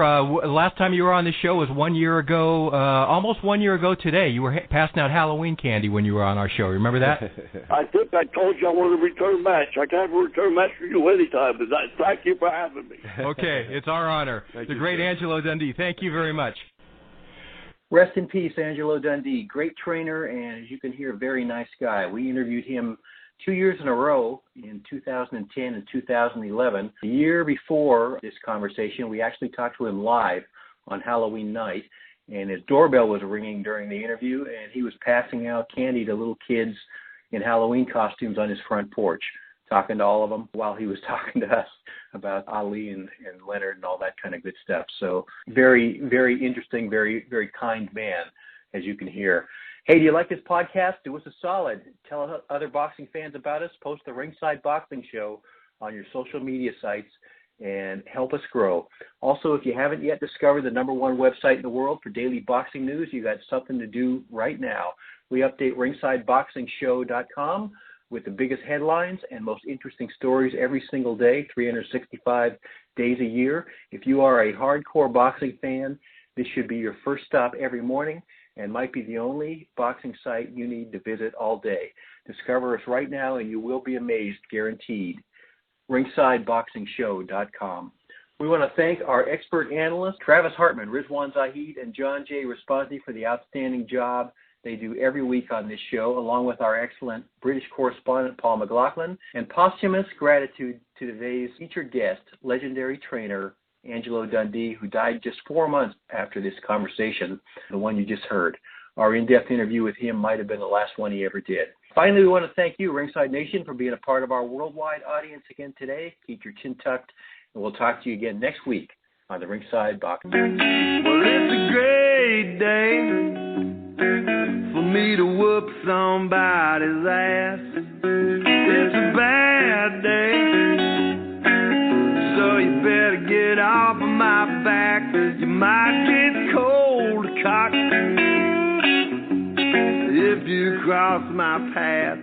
Last time you were on the show was 1 year ago, almost 1 year ago today. You were passing out Halloween candy when you were on our show. Remember that? I think I told you I want a return match. I can have a return match for you anytime, but thank you for having me. Okay, it's our honor. The great Angelo Dundee. Thank you very much. Rest in peace, Angelo Dundee. Great trainer, and as you can hear, very nice guy. We interviewed him 2 years in a row in 2010 and 2011. The year before this conversation, we actually talked to him live on Halloween night, and his doorbell was ringing during the interview, and he was passing out candy to little kids in Halloween costumes on his front porch, talking to all of them while he was talking to us about Ali and Leonard and all that kind of good stuff. So very, very interesting, very, very kind man, as you can hear. Hey, do you like this podcast? Do us a solid. Tell other boxing fans about us. Post the Ringside Boxing Show on your social media sites and help us grow. Also, if you haven't yet discovered the #1 website in the world for daily boxing news, you got something to do right now. We update ringsideboxingshow.com with the biggest headlines and most interesting stories every single day, 365 days a year. If you are a hardcore boxing fan, this should be your first stop every morning and might be the only boxing site you need to visit all day. Discover us right now and you will be amazed, guaranteed. ringsideboxingshow.com. We want to thank our expert analysts, Travis Hartman, Rizwaan Zahid, and John J. Raspanti for the outstanding job they do every week on this show, along with our excellent British correspondent, Paul McLaughlin, and posthumous gratitude to today's featured guest, legendary trainer, Angelo Dundee, who died just 4 months after this conversation, the one you just heard. Our in-depth interview with him might have been the last one he ever did. Finally, we want to thank you, Ringside Nation, for being a part of our worldwide audience again today. Keep your chin tucked, and we'll talk to you again next week on the Ringside Boxing Show. Well, it's a great day for me to whoop somebody's ass. It's a bad day, so you better get off of my back. You might get cold cocked if you cross my path.